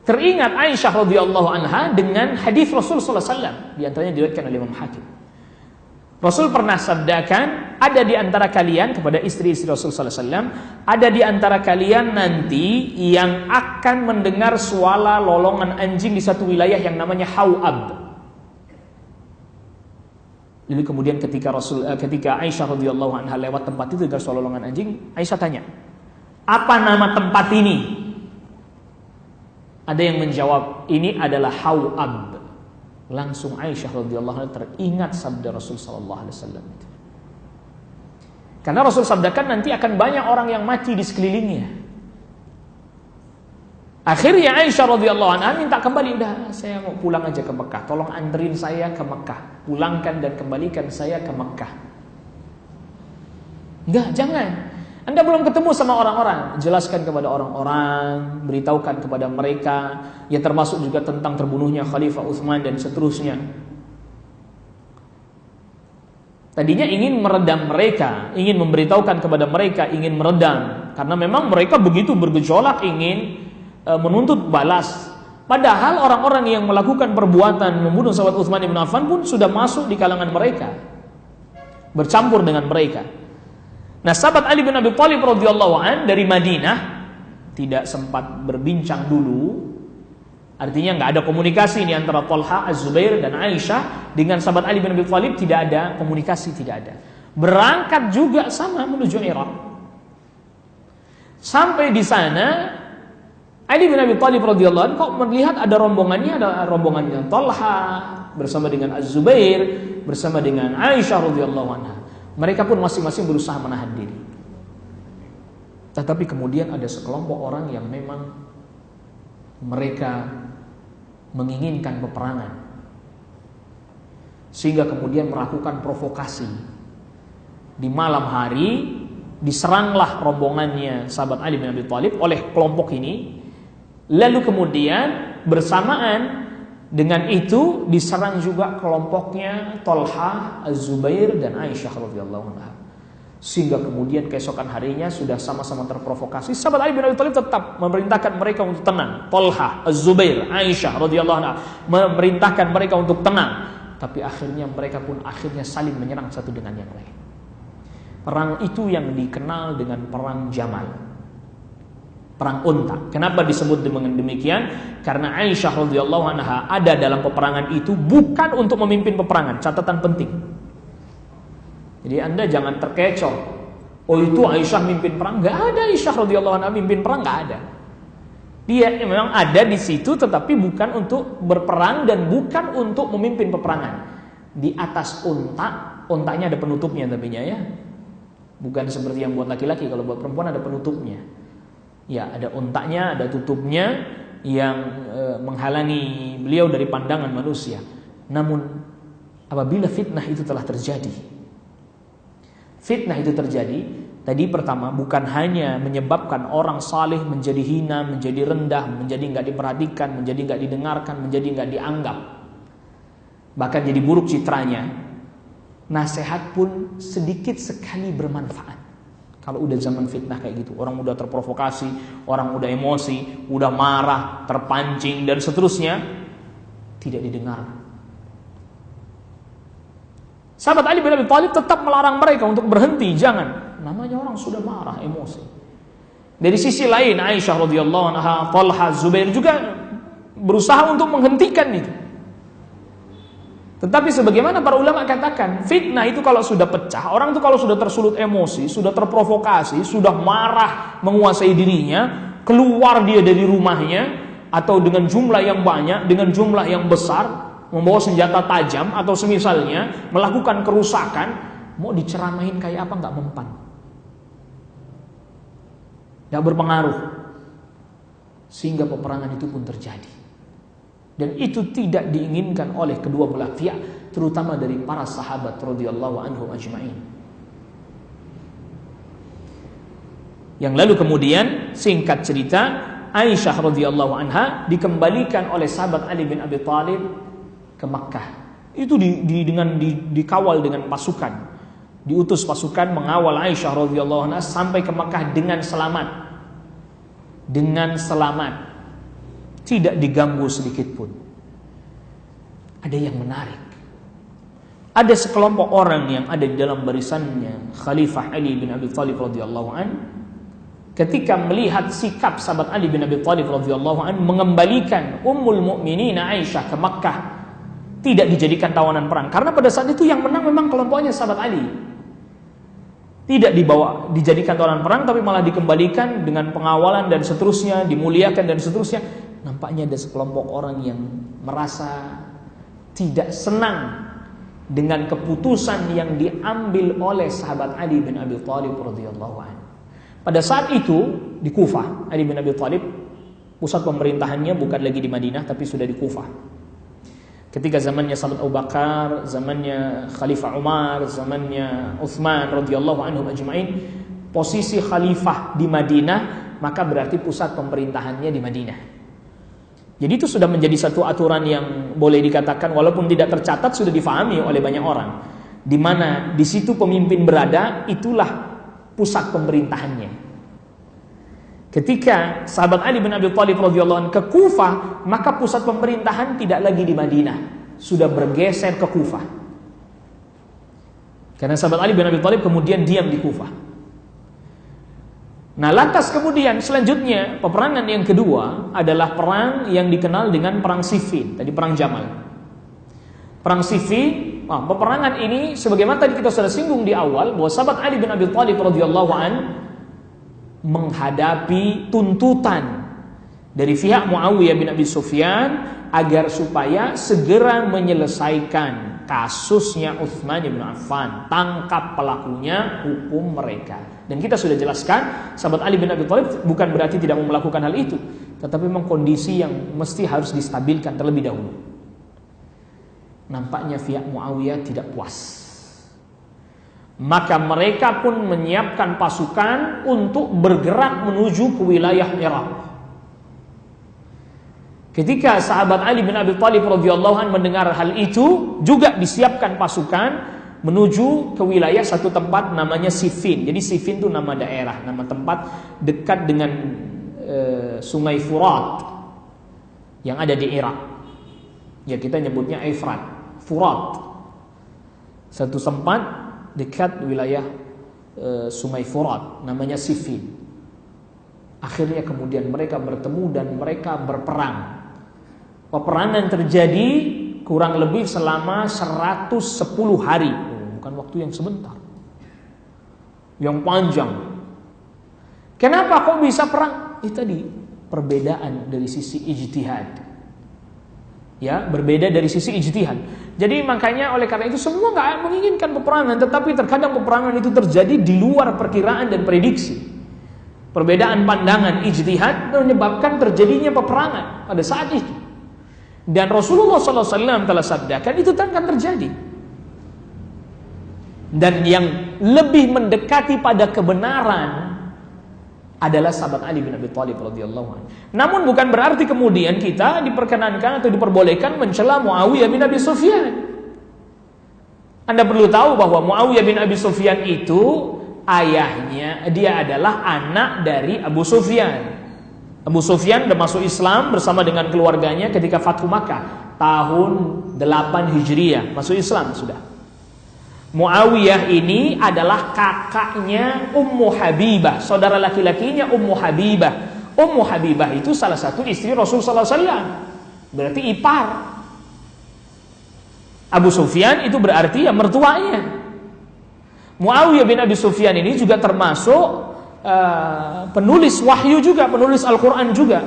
Teringat Aisyah radhiyallahu anha dengan hadis Rasul sallallahu alaihi wasallam, di antaranya diriwayatkan oleh Imam Hakim. Rasul pernah sabdakan, ada di antara kalian kepada istri-istri Rasul sallallahu alaihi wasallam, ada di antara kalian nanti yang akan mendengar suara lolongan anjing di satu wilayah yang namanya Hau'ab. Lalu kemudian ketika Aisyah radhiyallahu anha lewat tempat itu dengar suara lolongan anjing, Aisyah tanya, "Apa nama tempat ini?" Ada yang menjawab, "Ini adalah Hau'ab." Langsung Aisyah radhiyallahu anha teringat sabda Rasul sallallahu alaihi wasallam itu. Karena Rasul sabdakan nanti akan banyak orang yang mati di sekelilingnya. Akhirnya Aisyah radhiyallahu anha minta kembali, "Udah, saya mau pulang aja ke Mekah. Tolong anterin saya ke Mekah. Pulangkan dan kembalikan saya ke Mekah." "Enggak, jangan. Anda belum ketemu sama orang-orang. Jelaskan kepada orang-orang, beritahukan kepada mereka, ya termasuk juga tentang terbunuhnya Khalifah Utsman dan seterusnya." Tadinya ingin meredam mereka, ingin memberitahukan kepada mereka, ingin meredam, karena memang mereka begitu bergejolak ingin menuntut balas. Padahal orang-orang yang melakukan perbuatan membunuh sahabat Utsman bin Affan pun sudah masuk di kalangan mereka, bercampur dengan mereka. Nah, sahabat Ali bin Abi Thalib radhiyallahu an dari Madinah tidak sempat berbincang dulu Artinya nggak ada komunikasi ini antara Talha, Az-Zubair dan Aisyah dengan sahabat Ali bin Abi Thalib, tidak ada komunikasi, tidak ada. Berangkat juga sama menuju Irak. Sampai di sana Ali bin Abi Thalib radhiyallahu anhu kok melihat ada rombongannya Talha bersama dengan Az-Zubair, bersama dengan Aisyah radhiyallahu anha. Mereka pun masing-masing berusaha menahan diri. Tetapi kemudian ada sekelompok orang yang memang mereka menginginkan peperangan, sehingga kemudian melakukan provokasi. Di malam hari diseranglah rombongannya sahabat Ali bin Abi Thalib oleh kelompok ini. Lalu kemudian bersamaan dengan itu diserang juga kelompoknya Talha, Az-Zubair dan Aisyah radhiyallahu anha. Sehingga kemudian keesokan harinya sudah sama-sama terprovokasi. Sahabat Ali bin Abi Thalib tetap memerintahkan mereka untuk tenang. Talha, Az-Zubair, Aisyah radhiyallahu anha memerintahkan mereka untuk tenang. Tapi akhirnya mereka pun saling menyerang satu dengan yang lain. Perang itu yang dikenal dengan perang Jamal, perang unta. Kenapa disebut dengan demikian? Karena Aisyah radhiyallahu anha ada dalam peperangan itu bukan untuk memimpin peperangan. Catatan penting. Jadi Anda jangan terkecoh. Oh, itu Aisyah mimpin perang? Enggak ada Aisyah radhiyallahu anha mimpin perang, enggak ada. Dia memang ada di situ tetapi bukan untuk berperang dan bukan untuk memimpin peperangan. Di atas untanya ada penutupnya tapinya ya. Bukan seperti yang buat laki-laki, kalau buat perempuan ada penutupnya. Ya, ada untanya, ada tutupnya yang menghalangi beliau dari pandangan manusia. Namun apabila fitnah itu telah terjadi, tadi pertama bukan hanya menyebabkan orang saleh menjadi hina, menjadi rendah, menjadi nggak diperhatikan, menjadi nggak didengarkan, menjadi nggak dianggap, bahkan jadi buruk citranya. Nasihat pun sedikit sekali bermanfaat. Kalau udah zaman fitnah kayak gitu, orang udah terprovokasi, orang udah emosi, udah marah, terpancing dan seterusnya, tidak didengar. Sahabat Ali bin Abi Thalib tetap melarang mereka untuk berhenti, jangan. Namanya orang sudah marah, emosi. Dari sisi lain, Aisyah radhiyallahu anha, Talha, Zubair juga berusaha untuk menghentikan itu. Tetapi sebagaimana para ulama katakan, fitnah itu kalau sudah pecah, orang itu kalau sudah tersulut emosi, sudah terprovokasi, sudah marah menguasai dirinya, keluar dia dari rumahnya atau dengan jumlah yang banyak, dengan jumlah yang besar, membawa senjata tajam atau semisalnya, melakukan kerusakan, mau diceramahin kayak apa nggak mempan, nggak berpengaruh, sehingga peperangan itu pun terjadi. Dan itu tidak diinginkan oleh kedua belah pihak, terutama dari para sahabat radhiyallahu anhum ajma'in. Yang lalu kemudian singkat cerita, Aisyah radhiyallahu anha dikembalikan oleh sahabat Ali bin Abi Thalib ke Makkah. Itu dikawal dengan pasukan. Diutus pasukan mengawal Aisyah radhiyallahu anha sampai ke Makkah dengan selamat. Dengan selamat. Tidak diganggu sedikit pun. Ada yang menarik. Ada sekelompok orang yang ada di dalam barisannya Khalifah Ali bin Abi Thalib radhiyallahu an, ketika melihat sikap sahabat Ali bin Abi Thalib radhiyallahu an mengembalikan Ummul Mukminin Aisyah ke Makkah, tidak dijadikan tawanan perang. Karena pada saat itu yang menang memang kelompoknya sahabat Ali. Tidak dijadikan tawanan perang, tapi malah dikembalikan dengan pengawalan dan seterusnya, dimuliakan dan seterusnya. Nampaknya ada sekelompok orang yang merasa tidak senang dengan keputusan yang diambil oleh sahabat Ali bin Abi Thalib radhiyallahu anhu. Pada saat itu di Kufah, Ali bin Abi Thalib pusat pemerintahannya bukan lagi di Madinah tapi sudah di Kufah. Ketika zamannya sahabat Abu Bakar, zamannya Khalifah Umar, zamannya Utsman radhiyallahu anhum ajma'in, posisi khalifah di Madinah, maka berarti pusat pemerintahannya di Madinah. Jadi itu sudah menjadi satu aturan yang boleh dikatakan walaupun tidak tercatat sudah difahami oleh banyak orang. Di mana di situ pemimpin berada, itulah pusat pemerintahannya. Ketika sahabat Ali bin Abi Thalib radhiyallahu anhu ke Kufah, maka pusat pemerintahan tidak lagi di Madinah, sudah bergeser ke Kufah. Karena sahabat Ali bin Abi Thalib kemudian diam di Kufah. Nah, lantas kemudian selanjutnya peperangan yang kedua adalah perang yang dikenal dengan perang Siffin, tadi perang Jamal. Perang Siffin, peperangan ini sebagaimana tadi kita sudah singgung di awal bahwa sahabat Ali bin Abi Thalib radhiyallahu an menghadapi tuntutan dari pihak Muawiyah bin Abi Sufyan agar supaya segera menyelesaikan kasusnya Utsman bin Affan, tangkap pelakunya, hukum mereka. Dan kita sudah jelaskan, sahabat Ali bin Abi Thalib bukan berarti tidak mau melakukan hal itu, tetapi memang kondisi yang mesti harus distabilkan terlebih dahulu. Nampaknya pihak Muawiyah tidak puas, maka mereka pun menyiapkan pasukan untuk bergerak menuju ke wilayah Irak. Ketika sahabat Ali bin Abi Thalib radhiyallahu anhu mendengar hal itu, juga disiapkan pasukan menuju ke wilayah satu tempat namanya Siffin. Jadi Siffin itu nama daerah, nama tempat dekat dengan sungai Furat yang ada di Irak. Ya, kita nyebutnya Efrat, Furat. Satu tempat dekat wilayah sungai Furat namanya Siffin. Akhirnya kemudian mereka bertemu dan mereka berperang. Peperangan terjadi kurang lebih selama 110 hari. Bukan waktu yang sebentar, yang panjang. Kenapa kok bisa perang? Tadi perbedaan dari sisi ijtihad. Ya, berbeda dari sisi ijtihad. Jadi makanya oleh karena itu semua nggak menginginkan peperangan, tetapi terkadang peperangan itu terjadi di luar perkiraan dan prediksi. Perbedaan pandangan ijtihad menyebabkan terjadinya peperangan pada saat itu. Dan Rasulullah SAW telah sabdakan itu akan terjadi. Dan yang lebih mendekati pada kebenaran adalah sahabat Ali bin Abi Thalib radhiyallahu anhu. Namun bukan berarti kemudian kita diperkenankan atau diperbolehkan mencela Muawiyah bin Abi Sufyan. Anda perlu tahu bahwa Muawiyah bin Abi Sufyan itu ayahnya, dia adalah anak dari Abu Sufyan. Abu Sufyan sudah masuk Islam bersama dengan keluarganya ketika Fathu Makkah tahun 8 Hijriah, masuk Islam sudah. Muawiyah ini adalah kakaknya Ummu Habibah, saudara laki-lakinya Ummu Habibah. Ummu Habibah itu salah satu istri Rasul sallallahu alaihi wasallam. Berarti ipar. Abu Sufyan itu berarti ya mertuanya. Muawiyah bin Abi Sufyan ini juga termasuk penulis wahyu juga, penulis Al-Quran juga,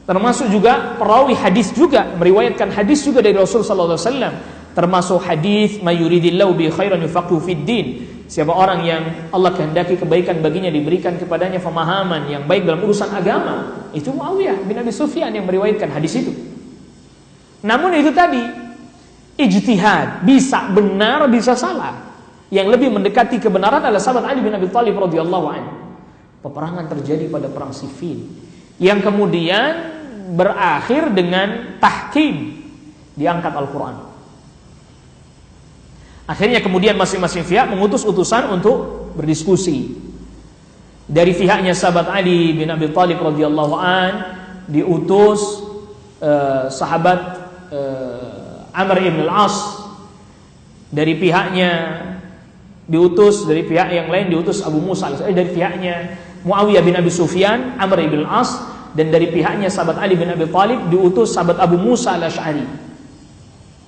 termasuk juga perawi hadis juga, meriwayatkan hadis juga dari Rasul sallallahu alaihi wasallam, termasuk hadis mayuridillahu bi khairan yufaqihu fid din. Siapa orang yang Allah kehendaki kebaikan baginya, diberikan kepadanya pemahaman yang baik dalam urusan agama, itu Muawiyah bin Abi Sufyan yang meriwayatkan hadis itu. Namun itu tadi ijtihad, bisa benar bisa salah. Yang lebih mendekati kebenaran adalah sahabat Ali bin Abi Thalib radhiyallahu anhu. Peperangan terjadi pada perang Siffin yang kemudian berakhir dengan tahkim, diangkat Al-Quran. Akhirnya kemudian masing-masing pihak mengutus utusan untuk berdiskusi. Dari pihaknya sahabat Ali bin Abi Thalib radhiyallahu anhu diutus sahabat Amr ibn al-As. Dari pihaknya diutus, dari pihak yang lain diutus Abu Musa, dari pihaknya Muawiyah bin Abi Sufyan, Amr ibn al-As, dan dari pihaknya sahabat Ali bin Abi Thalib diutus sahabat Abu Musa al-Asy'ari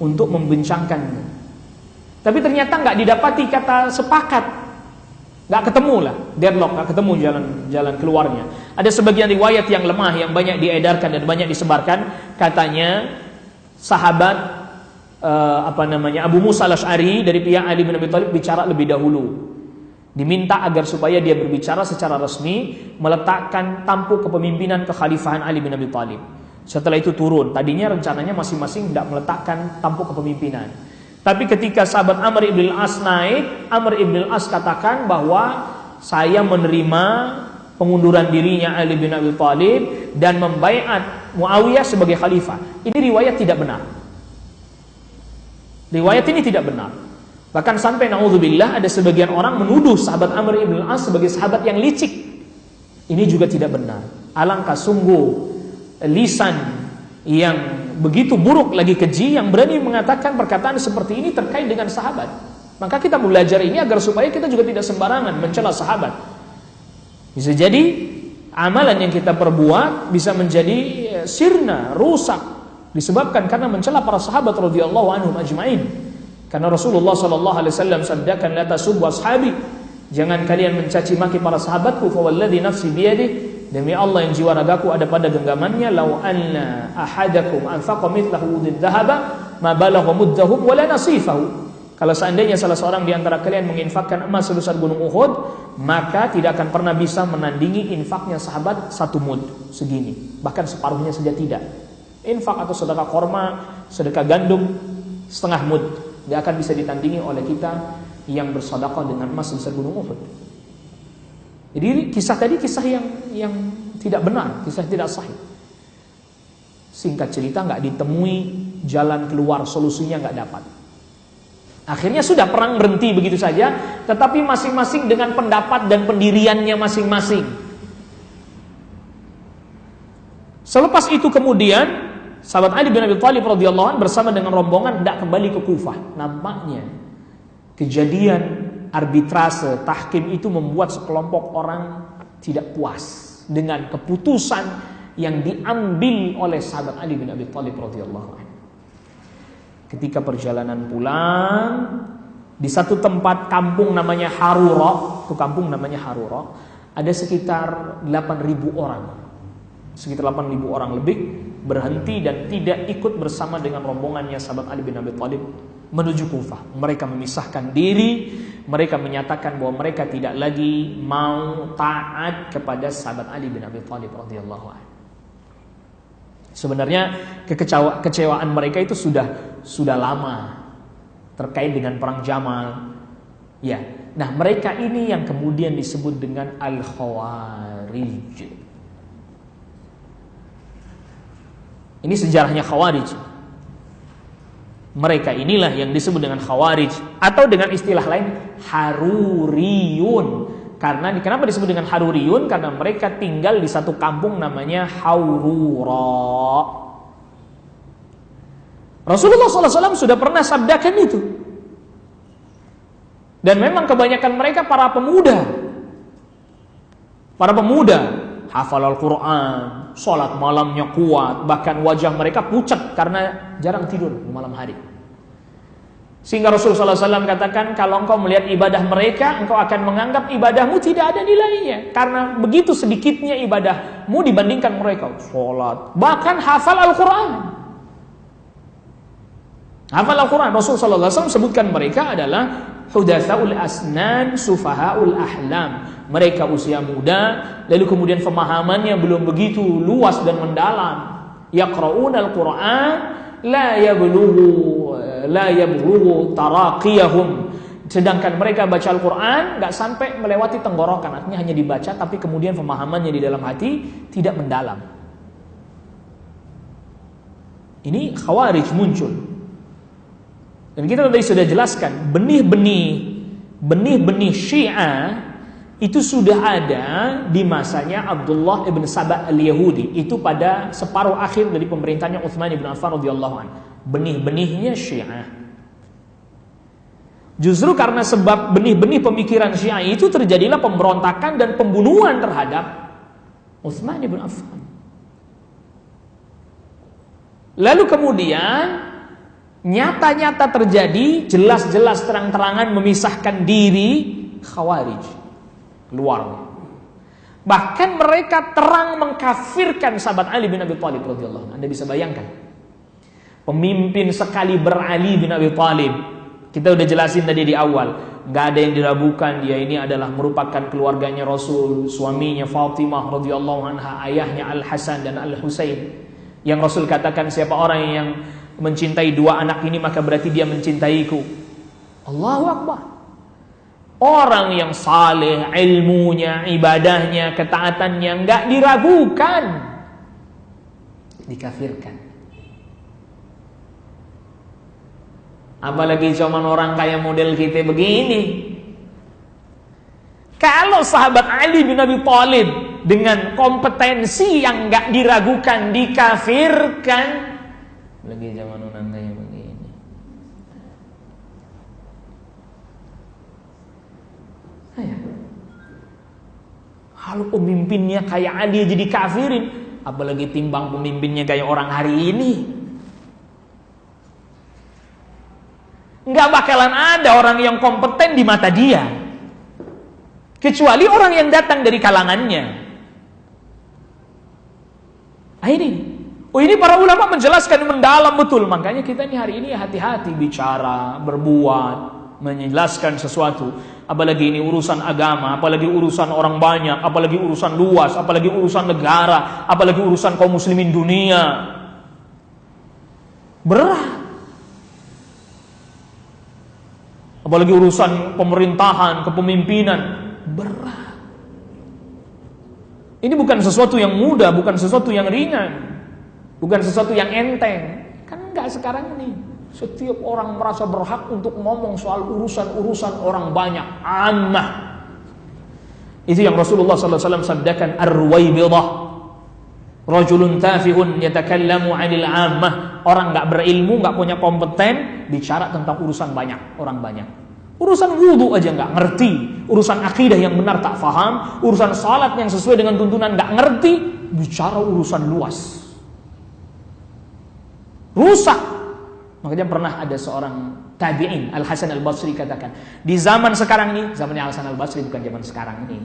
untuk membincangkan. Tapi ternyata nggak didapati kata sepakat, nggak ketemu lah, deadlock, nggak ketemu jalan keluarnya. Ada sebagian riwayat yang lemah yang banyak diedarkan dan banyak disebarkan, katanya sahabat Abu Musa al-Asy'ari dari pihak Ali bin Abi Thalib bicara lebih dahulu, diminta agar supaya dia berbicara secara resmi, meletakkan tampuk kepemimpinan kekhalifahan Ali bin Abi Thalib. Setelah itu turun. Tadinya rencananya masing-masing tidak meletakkan tampuk kepemimpinan, tapi ketika sahabat Amr ibn al-As naik, Amr ibn al-As katakan bahwa saya menerima pengunduran dirinya Ali bin Abi Thalib dan membaiat Muawiyah sebagai khalifah. Ini riwayat tidak benar. Riwayat ini tidak benar. Bahkan sampai naudzubillah ada sebagian orang menuduh sahabat Amr ibn al-As sebagai sahabat yang licik. Ini juga tidak benar. Alangkah sungguh lisan yang begitu buruk lagi keji yang berani mengatakan perkataan seperti ini terkait dengan sahabat. Maka kita belajar ini agar supaya kita juga tidak sembarangan mencela sahabat. Bisa jadi amalan yang kita perbuat bisa menjadi sirna, rusak, disebabkan karena mencela para sahabat radhiyallahu anhum ajma'in. Karena Rasulullah sallallahu alaihi wasallam sabdakan, la tasubbu ashabi, jangan kalian mencaci maki para sahabatku, fa walladzi nafsi biyadihi, demi Allah yang jiwa ragaku ada pada genggamannya, law anna ahadakum anfaqa mithlahu udin dhahaba ma balagha muddahum wala nasifahu. Kalau seandainya salah seorang di antara kalian menginfakkan emas sebesar gunung Uhud, maka tidak akan pernah bisa menandingi infaknya sahabat satu mud, segini, bahkan separuhnya saja tidak. Infak atau sedekah korma, sedekah gandum setengah mud, tidak akan bisa ditandingi oleh kita yang bersedekah dengan emas sebesar gunung Uhud. Jadi kisah tadi kisah yang tidak benar, kisah tidak sahih. Singkat cerita, nggak ditemui jalan keluar, solusinya nggak dapat. Akhirnya sudah perang berhenti begitu saja, tetapi masing-masing dengan pendapat dan pendiriannya masing-masing. Selepas itu kemudian sahabat Ali bin Abi Thalib radhiyallahu anhu bersama dengan rombongan hendak kembali ke Kufah. Nampaknya kejadian arbitrase tahkim itu membuat sekelompok orang tidak puas dengan keputusan yang diambil oleh sahabat Ali bin Abi Thalib radhiyallahu anhu. Ketika perjalanan pulang, di satu tempat kampung namanya Harura, itu kampung namanya Harura, ada sekitar 8.000 orang. Sekitar 8.000 orang lebih berhenti dan tidak ikut bersama dengan rombongannya sahabat Ali bin Abi Thalib menuju Kufah. Mereka memisahkan diri, mereka menyatakan bahwa mereka tidak lagi mau taat kepada sahabat Ali bin Abi Thalib radhiyallahu anhu. Sebenarnya kekecewaan mereka itu sudah lama terkait dengan perang Jamal. Ya. Nah, mereka ini yang kemudian disebut dengan Al-Khawarij. Ini sejarahnya Khawarij. Mereka inilah yang disebut dengan Khawarij, atau dengan istilah lain Haruriyun. Kenapa disebut dengan Haruriyun? Karena mereka tinggal di satu kampung namanya Haurura. Rasulullah SAW sudah pernah sabdakan itu. Dan memang kebanyakan mereka para pemuda. Para pemuda hafal Al-Quran, sholat malamnya kuat, bahkan wajah mereka pucat karena jarang tidur di malam hari. Sehingga Rasulullah SAW katakan, kalau engkau melihat ibadah mereka, engkau akan menganggap ibadahmu tidak ada nilainya. Karena begitu sedikitnya ibadahmu dibandingkan mereka. Sholat, bahkan hafal Al-Quran. Hafal Al-Quran. Rasulullah SAW sebutkan mereka adalah hudatsaul asnan, sufahaul ahlam. Mereka usia muda, lalu kemudian pemahamannya belum begitu luas dan mendalam. Yaqra'un Al-Quran, la yablughu taraqiyahum. Sedangkan mereka baca Al-Quran gak sampai melewati tenggorokan, artinya hanya dibaca, tapi kemudian pemahamannya di dalam hati tidak mendalam. Ini Khawarij muncul. Dan kita tadi sudah jelaskan, benih-benih Syiah itu sudah ada di masanya Abdullah ibn Saba al-Yahudi. Itu pada separuh akhir dari pemerintahnya Utsman ibn Affan radhiyallahu anhu. Benih-benihnya Syiah. Justru karena sebab benih-benih pemikiran Syiah itu terjadilah pemberontakan dan pembunuhan terhadap Utsman ibn Affan. Lalu kemudian nyata-nyata terjadi, jelas-jelas terang-terangan memisahkan diri Khawarij. Keluar. Bahkan mereka terang mengkafirkan sahabat Ali bin Abi Thalib radhiyallahu anhu. Anda bisa bayangkan. Pemimpin sekaliber Ali bin Abi Thalib. Kita udah jelasin tadi di awal, enggak ada yang diragukan dia ini adalah merupakan keluarganya Rasul, suaminya Fatimah radhiyallahu anha, ayahnya Al-Hasan dan Al-Husain. Yang Rasul katakan, siapa orang yang mencintai dua anak ini maka berarti dia mencintaiku. Allahu Akbar. Orang yang saleh, ilmunya, ibadahnya, ketaatannya enggak diragukan, dikafirkan. Apalagi cuman orang kayak model kita begini. Kalau sahabat Ali bin Abi Thalib dengan kompetensi yang enggak diragukan dikafirkan, lagi zaman orang kayak begini. Kalau pemimpinnya kayak Ali jadi kafirin, apalagi timbang pemimpinnya kayak orang hari ini. Nggak bakalan ada orang yang kompeten di mata dia, kecuali orang yang datang dari kalangannya. Ini para ulama menjelaskan mendalam betul. Makanya kita ini hari ini hati-hati bicara, berbuat, menjelaskan sesuatu. Apalagi ini urusan agama, apalagi urusan orang banyak, apalagi urusan luas, apalagi urusan negara, apalagi urusan kaum muslimin dunia. Berat. Apalagi urusan pemerintahan, kepemimpinan, berat. Ini bukan sesuatu yang mudah, bukan sesuatu yang ringan, bukan sesuatu yang enteng. Kan enggak sekarang ini. Setiap orang merasa berhak untuk ngomong soal urusan-urusan orang banyak. Ammah. Itu yang Rasulullah SAW sabdakan, ar-ruwaybidah. Rajulun tafihun yatakallamu 'anil 'ammah. Orang enggak berilmu, enggak punya kompeten, bicara tentang urusan banyak, orang banyak. Urusan wudu aja enggak ngerti, urusan akidah yang benar tak faham, urusan salat yang sesuai dengan tuntunan enggak ngerti, bicara urusan luas. Rusak. Makanya pernah ada seorang tabi'in, Al-Hasan Al-Basri katakan, di zaman sekarang ini, zamannya Al-Hasan Al-Basri bukan zaman sekarang ini.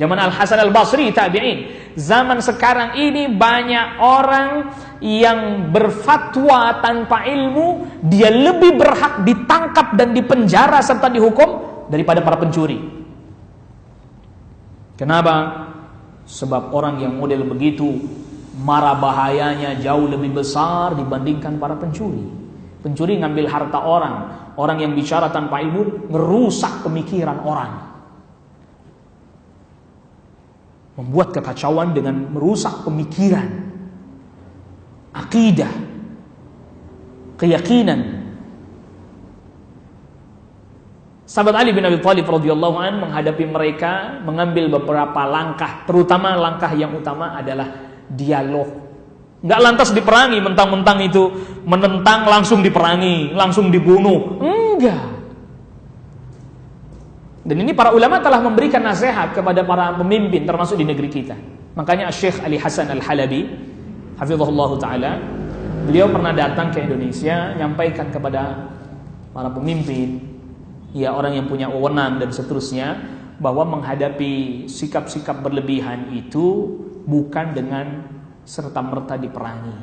Zaman Al-Hasan Al-Basri tabi'in, zaman sekarang ini banyak orang yang berfatwa tanpa ilmu, dia lebih berhak ditangkap dan dipenjara serta dihukum daripada para pencuri. Kenapa? Sebab orang yang model begitu mara bahayanya jauh lebih besar dibandingkan para pencuri. Pencuri ngambil harta orang, orang yang bicara tanpa ilmu merusak pemikiran orang, membuat kekacauan dengan merusak pemikiran, akidah, keyakinan. Sahabat Ali bin Abi Thalib radhiyallahu anhu menghadapi mereka mengambil beberapa langkah, terutama langkah yang utama adalah dialog. Enggak lantas diperangi, mentang-mentang itu menentang langsung diperangi, langsung dibunuh. Enggak. Dan ini para ulama telah memberikan nasihat kepada para pemimpin termasuk di negeri kita. Makanya Syekh Ali Hasan Al-Halabi hafizahullah taala, beliau pernah datang ke Indonesia nyampaikan kepada para pemimpin, ya orang yang punya wewenang dan seterusnya, bahwa menghadapi sikap-sikap berlebihan itu bukan dengan serta-merta diperangi.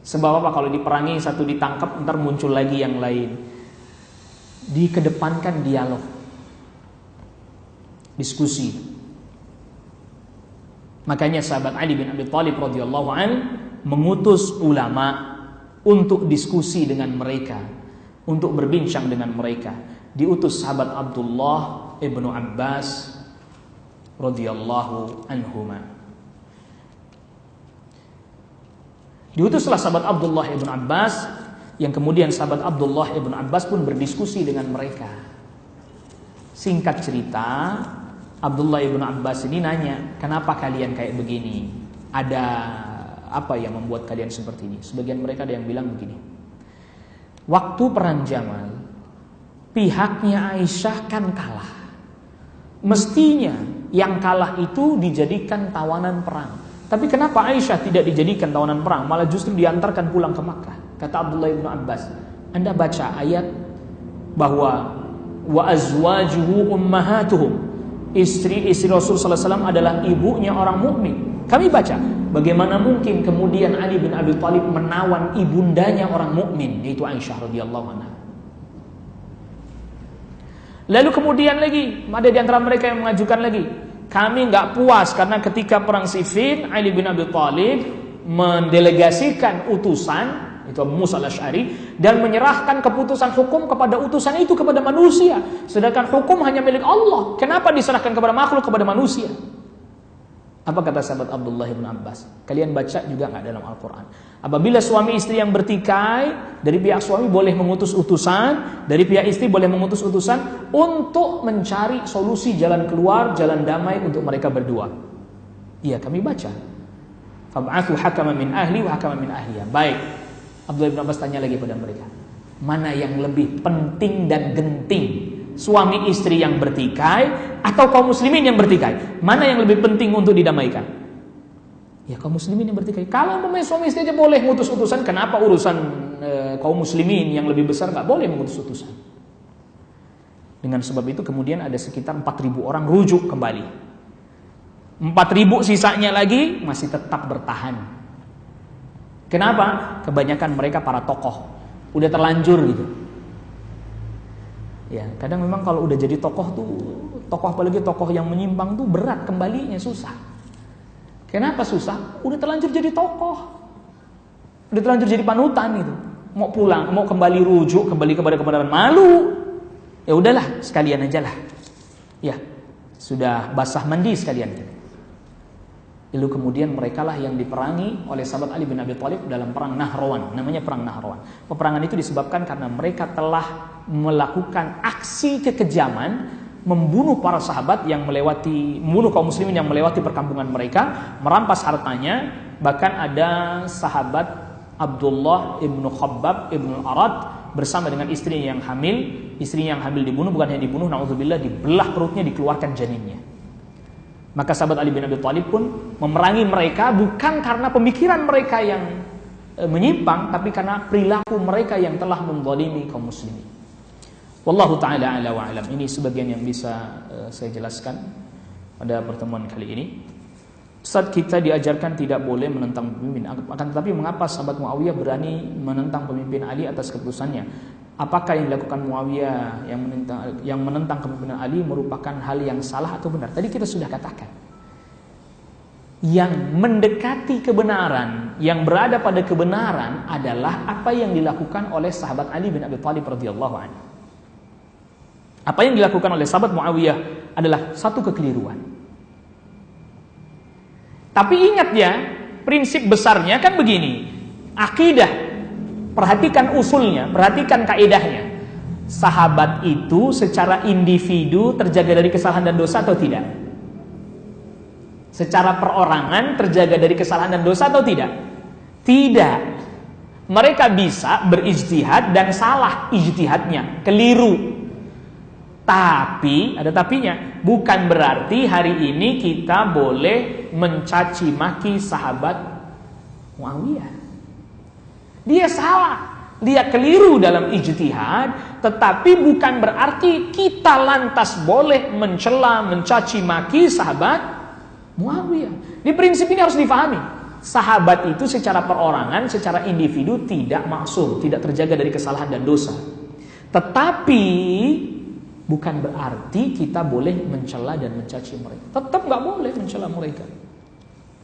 Sebab apa? Kalau diperangi satu ditangkap, ntar muncul lagi yang lain. Dikedepankan dialog, diskusi. Makanya sahabat Ali bin Abi Thalib radhiyallahu an mengutus ulama untuk diskusi dengan mereka, untuk berbincang dengan mereka. Diutus sahabat Abdullah ibnu Abbas radhiyallahu anhuma. Diutuslah sahabat Abdullah ibn Abbas, yang kemudian sahabat Abdullah ibn Abbas pun berdiskusi dengan mereka. Singkat cerita, Abdullah ibn Abbas ini nanya, kenapa kalian kayak begini? Ada apa yang membuat kalian seperti ini? Sebagian mereka ada yang bilang begini, waktu perang Jamal, pihaknya Aisyah kan kalah. Mestinya yang kalah itu dijadikan tawanan perang. Tapi kenapa Aisyah tidak dijadikan tawanan perang, malah justru diantarkan pulang ke Makkah? Kata Abdullah bin Abbas, Anda baca ayat bahwa wa azwajuhu ummahatuhum, istri-istri Rasul sallallahu alaihi wasallam adalah ibunya orang mukmin. Kami baca, bagaimana mungkin kemudian Ali bin Abi Thalib menawan ibundanya orang mukmin, yaitu Aisyah radhiyallahu anha. Lalu kemudian lagi ada di antara mereka yang mengajukan lagi, kami nggak puas karena ketika perang Siffin Ali bin Abi Thalib mendelegasikan utusan, itu Abu Musa Al-Asy'ari, dan menyerahkan keputusan hukum kepada utusan itu kepada manusia, sedangkan hukum hanya milik Allah. Kenapa diserahkan kepada makhluk, kepada manusia? Apa kata sahabat Abdullah bin Abbas? Kalian baca juga nggak dalam Al-Quran? Apabila suami istri yang bertikai, dari pihak suami boleh mengutus utusan, dari pihak istri boleh mengutus utusan untuk mencari solusi jalan keluar, jalan damai untuk mereka berdua. Iya, kami baca. Fab'athu hakaman min ahli wa hakaman min ahliya. Baik. Abdullah bin Abbas tanya lagi pada mereka, mana yang lebih penting dan genting, suami istri yang bertikai atau kaum muslimin yang bertikai? Mana yang lebih penting untuk didamaikan? Ya kaum muslimin yang bertikai. Kalau suami istri aja boleh mengutus utusan, kenapa urusan kaum muslimin yang lebih besar nggak boleh mengutus utusan? Dengan sebab itu kemudian ada sekitar 4.000 orang rujuk kembali. 4.000 sisanya lagi masih tetap bertahan. Kenapa? Kebanyakan mereka para tokoh, udah terlanjur gitu. Ya, kadang memang kalau udah jadi tokoh tuh, tokoh apalagi tokoh yang menyimpang tuh berat kembalinya, susah. Kenapa susah? Udah terlanjur jadi tokoh, udah terlanjur jadi panutan gitu. Mau pulang, mau kembali rujuk, kembali kepada kebenaran, malu. Ya udahlah, sekalian aja lah. Ya, sudah basah mandi sekalian. Lalu kemudian merekalah yang diperangi oleh sahabat Ali bin Abi Thalib dalam perang Nahrawan, namanya perang Nahrawan. Peperangan itu disebabkan karena mereka telah melakukan aksi kekejaman, membunuh para sahabat yang membunuh kaum muslimin yang melewati perkampungan mereka, merampas hartanya. Bahkan ada sahabat Abdullah ibnu Khabbab ibnu Arad bersama dengan istrinya yang hamil. Istrinya yang hamil dibunuh, bukan hanya dibunuh, na'udzubillah, dibelah perutnya, dikeluarkan janinnya. Maka sahabat Ali bin Abi Thalib pun memerangi mereka bukan karena pemikiran mereka yang menyimpang, tapi karena perilaku mereka yang telah menzalimi kaum muslimin. Wallahu ta'ala a'la wa a'lam. Ini sebagian yang bisa saya jelaskan pada pertemuan kali ini. Ustaz, kita diajarkan tidak boleh menentang pemimpin. Akan tetapi mengapa sahabat Muawiyah berani menentang pemimpin Ali atas keputusannya? Apakah yang dilakukan Muawiyah yang menentang kepemimpinan Ali merupakan hal yang salah atau benar? Tadi kita sudah katakan, yang mendekati kebenaran, yang berada pada kebenaran adalah apa yang dilakukan oleh sahabat Ali bin Abi Thalib radhiyallahu anhu. Apa yang dilakukan oleh sahabat Muawiyah adalah satu kekeliruan. Tapi ingat ya, prinsip besarnya kan begini, akidah. Perhatikan usulnya, perhatikan kaidahnya. Sahabat itu secara individu terjaga dari kesalahan dan dosa atau tidak? Secara perorangan terjaga dari kesalahan dan dosa atau tidak? Tidak. Mereka bisa berijtihad dan salah ijtihadnya, keliru. Tapi, ada tapinya, bukan berarti hari ini kita boleh mencaci maki sahabat Muawiyah. Dia salah, dia keliru dalam ijtihad, tetapi bukan berarti kita lantas boleh mencela, mencaci maki sahabat Muawiyah. Di prinsip ini harus difahami. Sahabat itu secara perorangan, secara individu tidak maksum, tidak terjaga dari kesalahan dan dosa. Tetapi bukan berarti kita boleh mencela dan mencaci mereka. Tetap nggak boleh mencela mereka.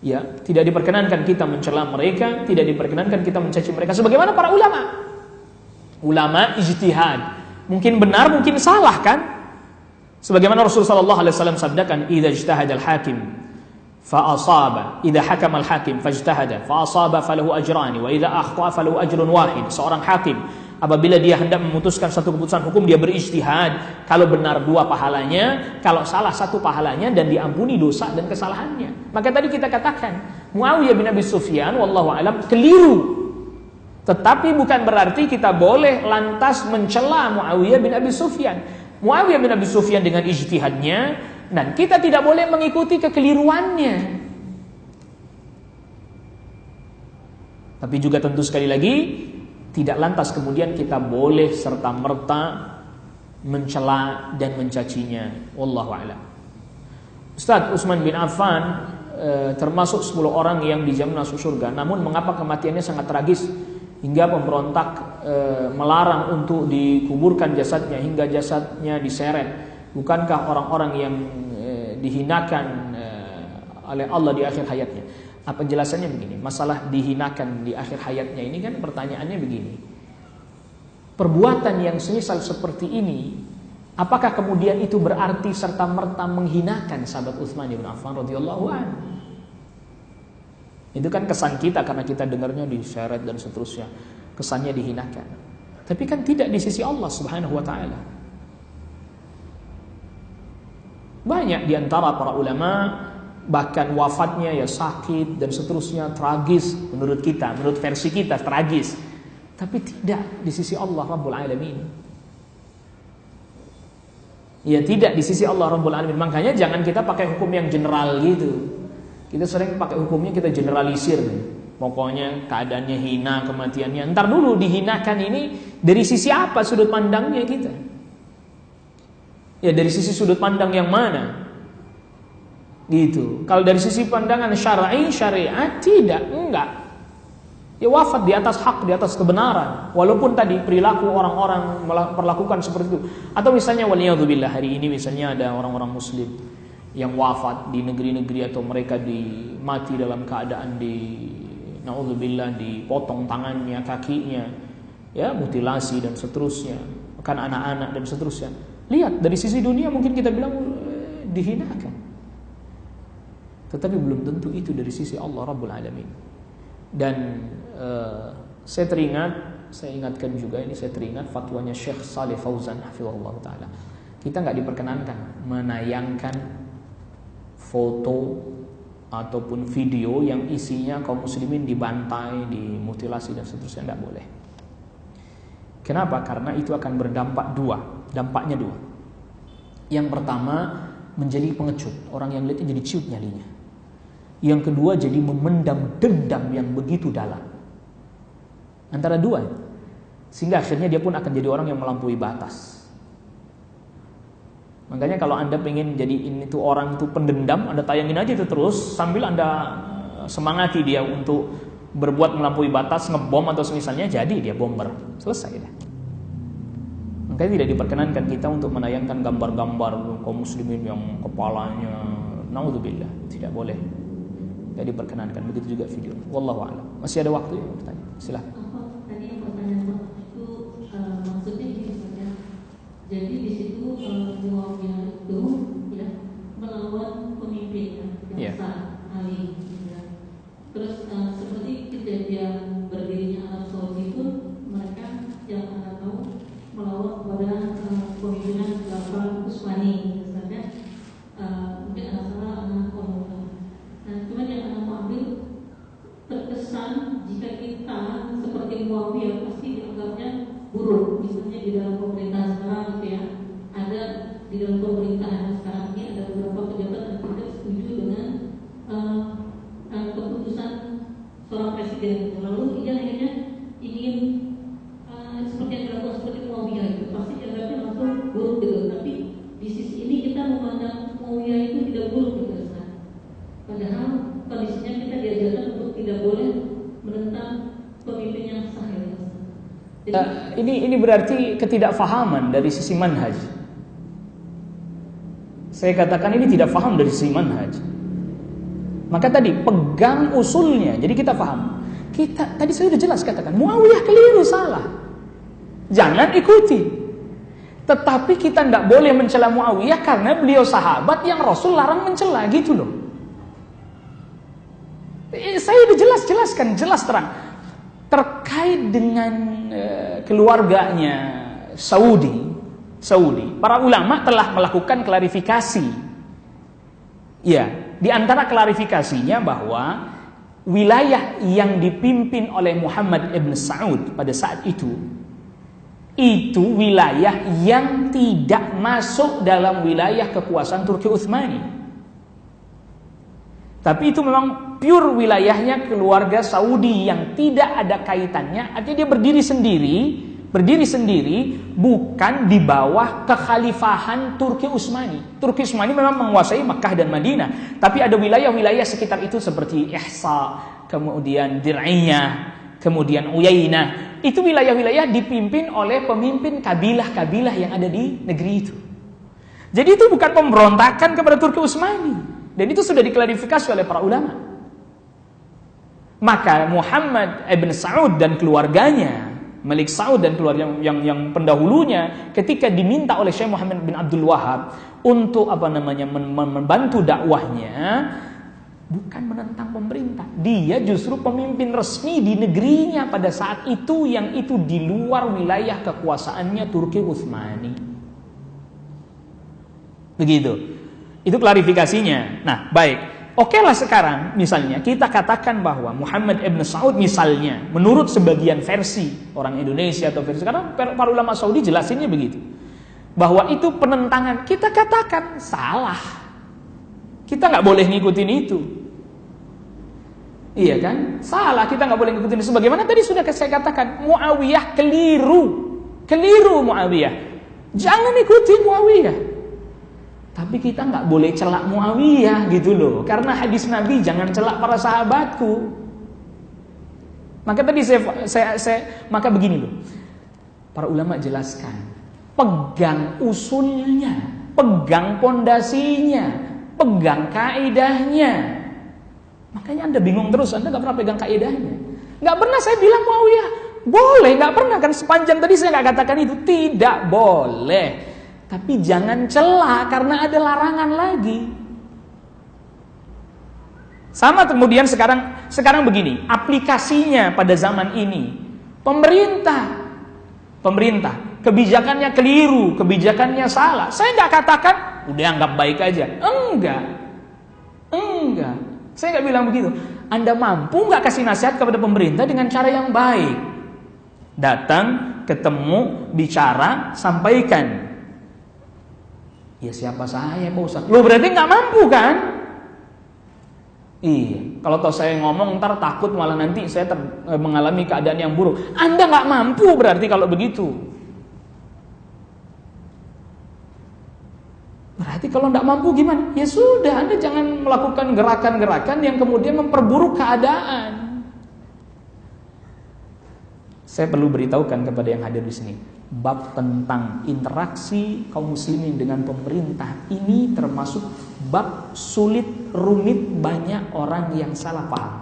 Ya, tidak diperkenankan kita mencela mereka, tidak diperkenankan kita mencaci mereka. Sebagaimana para ulama. Ulama ijtihad. Mungkin benar, mungkin salah kan? Sebagaimana Rasulullah SAW sabdakan, "Idza ijtahada al-hakim fa asaba, idza hakama al-hakim fajtahada fa asaba falahu ajrani wa idza akhta'a falahu ajrun wahid." Seorang hakim apabila dia hendak memutuskan satu keputusan hukum, dia berijtihad. Kalau benar 2 pahalanya, kalau salah 1 pahalanya, dan diampuni dosa dan kesalahannya. Maka tadi kita katakan Muawiyah bin Abi Sufyan wallahu alam keliru. Tetapi bukan berarti kita boleh lantas mencela Muawiyah bin Abi Sufyan. Muawiyah bin Abi Sufyan dengan ijtihadnya, dan kita tidak boleh mengikuti kekeliruannya. Tapi juga tentu sekali lagi, tidak lantas kemudian kita boleh serta-merta mencela dan mencacinya. Wallahu a'lam. Ustaz, Utsman bin Affan termasuk 10 orang yang dijamin masuk surga. Namun mengapa kematiannya sangat tragis hingga pemberontak melarang untuk dikuburkan jasadnya hingga jasadnya diseret? Bukankah orang-orang yang dihinakan oleh Allah di akhir hayatnya? Apa penjelasannya begini? Masalah dihinakan di akhir hayatnya ini kan pertanyaannya begini. Perbuatan yang semisal seperti ini, apakah kemudian itu berarti serta-merta menghinakan sahabat Utsman bin Affan radhiyallahu anhu? Itu kan kesan kita karena kita dengarnya diseret dan seterusnya. Kesannya dihinakan. Tapi kan tidak di sisi Allah Subhanahu wa taala. Banyak di antara para ulama bahkan wafatnya ya sakit dan seterusnya, tragis menurut kita, menurut versi kita tragis. Tapi tidak di sisi Allah Rabbul Alamin. Ya tidak di sisi Allah Rabbul Alamin. Makanya jangan kita pakai hukum yang general gitu. Kita sering pakai hukumnya kita generalisir. Pokoknya keadaannya hina, kematiannya. Ntar dulu dihinakan ini dari sisi apa sudut pandangnya kita? Ya dari sisi sudut pandang yang mana? Gitu. Kalau dari sisi pandangan syar'i, syariat tidak, enggak. Ya wafat di atas hak, di atas kebenaran. Walaupun tadi perilaku orang-orang perlakukan seperti itu. Atau misalnya waliyadzubillah hari ini misalnya ada orang-orang muslim yang wafat di negeri-negeri atau mereka mati dalam keadaan naudzubillah dipotong tangannya, kakinya, ya mutilasi dan seterusnya, bahkan anak-anak dan seterusnya. Lihat dari sisi dunia mungkin kita bilang dihinakan. Tetapi belum tentu itu dari sisi Allah Rabbul Alamin. Dan saya ingatkan juga ini, saya teringat fatwanya Syekh Saleh Fauzan hafizahullah taala. Kita enggak diperkenankan menayangkan foto ataupun video yang isinya kaum muslimin dibantai, dimutilasi dan seterusnya, enggak boleh. Kenapa? Karena itu akan berdampak dampaknya dua. Yang pertama menjadi pengecut, orang yang lihatnya jadi ciut nyalinya. Yang kedua jadi memendam dendam yang begitu dalam. Antara dua. Sehingga akhirnya dia pun akan jadi orang yang melampaui batas. Makanya kalau Anda pengen jadiin itu orang itu pendendam, Anda tayangin aja itu terus sambil Anda semangati dia untuk berbuat melampaui batas, ngebom atau semisalnya, jadi dia bomber. Selesai dah. Makanya tidak diperkenankan kita untuk menayangkan gambar-gambar kaum muslimin yang kepalanya naudzubillah, tidak boleh. Tidak diperkenankan. Begitu juga video. Wallahu a'lam. Masih ada waktu ya bertanya. Silakan. Tadi yang pertanyaan itu maksudnya gini saja. Jadi di situ Muawiyah itu ya melawan pemimpinnya yang sah Ali. Ya. Terus seperti kejadian berdirinya Arab Saudi pun mereka yang Anda tahu melawan kepada pemimpinan Khilafah Utsmani misalnya. Mungkin ada salah anak pemuda. Nah, cuman yang anak mau ambil terkesan jika kita seperti Muawiyah pasti dianggapnya buruk. Misalnya di dalam pemerintahan sekarang gitu ya, ada di dalam pemerintahan sekarang ini ada beberapa pejabat yang tidak setuju dengan keputusan seorang presiden. Lalu ia akhirnya ingin seperti yang dilakukan seperti Muawiyah itu pasti dianggapnya langsung buruk gitu. Tapi di sisi ini kita memandang Muawiyah itu tidak buruk gitu. Padahal kondisinya kita diajarkan untuk tidak boleh menentang pemimpin yang sah. Ini berarti ketidakfahaman dari sisi manhaj. Saya katakan ini tidak faham dari sisi manhaj. Maka tadi pegang usulnya. Jadi kita faham. Tadi saya sudah jelas katakan Muawiyah keliru, salah. Jangan ikuti. Tetapi kita tidak boleh mencela Muawiyah karena beliau sahabat yang Rasul larang mencela, gitu loh. Saya udah jelaskan jelas terang terkait dengan keluarganya Saudi. Para ulama telah melakukan klarifikasi. Ya, di antara klarifikasinya bahwa wilayah yang dipimpin oleh Muhammad ibn Saud pada saat itu wilayah yang tidak masuk dalam wilayah kekuasaan Turki Utsmani. Tapi itu memang pure wilayahnya keluarga Saudi yang tidak ada kaitannya. Artinya dia berdiri sendiri, bukan di bawah kekhalifahan Turki Utsmani. Turki Utsmani memang menguasai Makkah dan Madinah, tapi ada wilayah-wilayah sekitar itu seperti Ihsa, kemudian Dir'iyah, kemudian Uyainah. Itu wilayah-wilayah dipimpin oleh pemimpin kabilah-kabilah yang ada di negeri itu. Jadi itu bukan pemberontakan kepada Turki Utsmani. Dan itu sudah diklarifikasi oleh para ulama. Maka Muhammad ibn Saud dan keluarganya, Malik Saud dan keluarga yang pendahulunya, ketika diminta oleh Syekh Muhammad bin Abdul Wahab untuk membantu dakwahnya, bukan menentang pemerintah. Dia justru pemimpin resmi di negerinya pada saat itu, yang itu di luar wilayah kekuasaannya Turki Utsmani. Begitu. Itu klarifikasinya. Nah, baik. Oke lah sekarang misalnya kita katakan bahwa Muhammad ibn Saud misalnya, menurut sebagian versi orang Indonesia atau versi, karena para ulama Saudi jelasinnya begitu. bahwa itu penentangan, kita katakan salah. Kita nggak boleh ngikutin itu. Iya kan? Salah, kita nggak boleh ngikutin itu. Sebagaimana tadi sudah saya katakan, Muawiyah keliru Muawiyah. Jangan ikuti Muawiyah. Tapi kita nggak boleh celak Muawiyah gitu loh. Karena hadis Nabi, jangan celak para sahabatku. Maka tadi maka begini loh. Para ulama jelaskan, pegang usulnya, pegang pondasinya, pegang kaidahnya. Makanya Anda bingung terus, Anda nggak pernah pegang kaidahnya. Nggak pernah saya bilang Muawiyah boleh, nggak pernah kan, sepanjang tadi saya nggak katakan itu tidak boleh. Tapi jangan celah karena ada larangan lagi. Sama kemudian sekarang begini, aplikasinya pada zaman ini, pemerintah kebijakannya keliru, kebijakannya salah. Saya nggak katakan udah anggap baik aja, enggak. Saya nggak bilang begitu. Anda mampu nggak kasih nasihat kepada pemerintah dengan cara yang baik? Datang, ketemu, bicara, sampaikan. Ya siapa saya Pak Ustaz? Lo berarti nggak mampu kan? Iya. Kalau toh saya ngomong ntar takut malah nanti saya mengalami keadaan yang buruk. Anda nggak mampu berarti kalau begitu. Berarti kalau nggak mampu gimana? Ya sudah, Anda jangan melakukan gerakan-gerakan yang kemudian memperburuk keadaan. Saya perlu beritahukan kepada yang hadir di sini, bab tentang interaksi kaum muslimin dengan pemerintah ini termasuk bab sulit, rumit, banyak orang yang salah paham.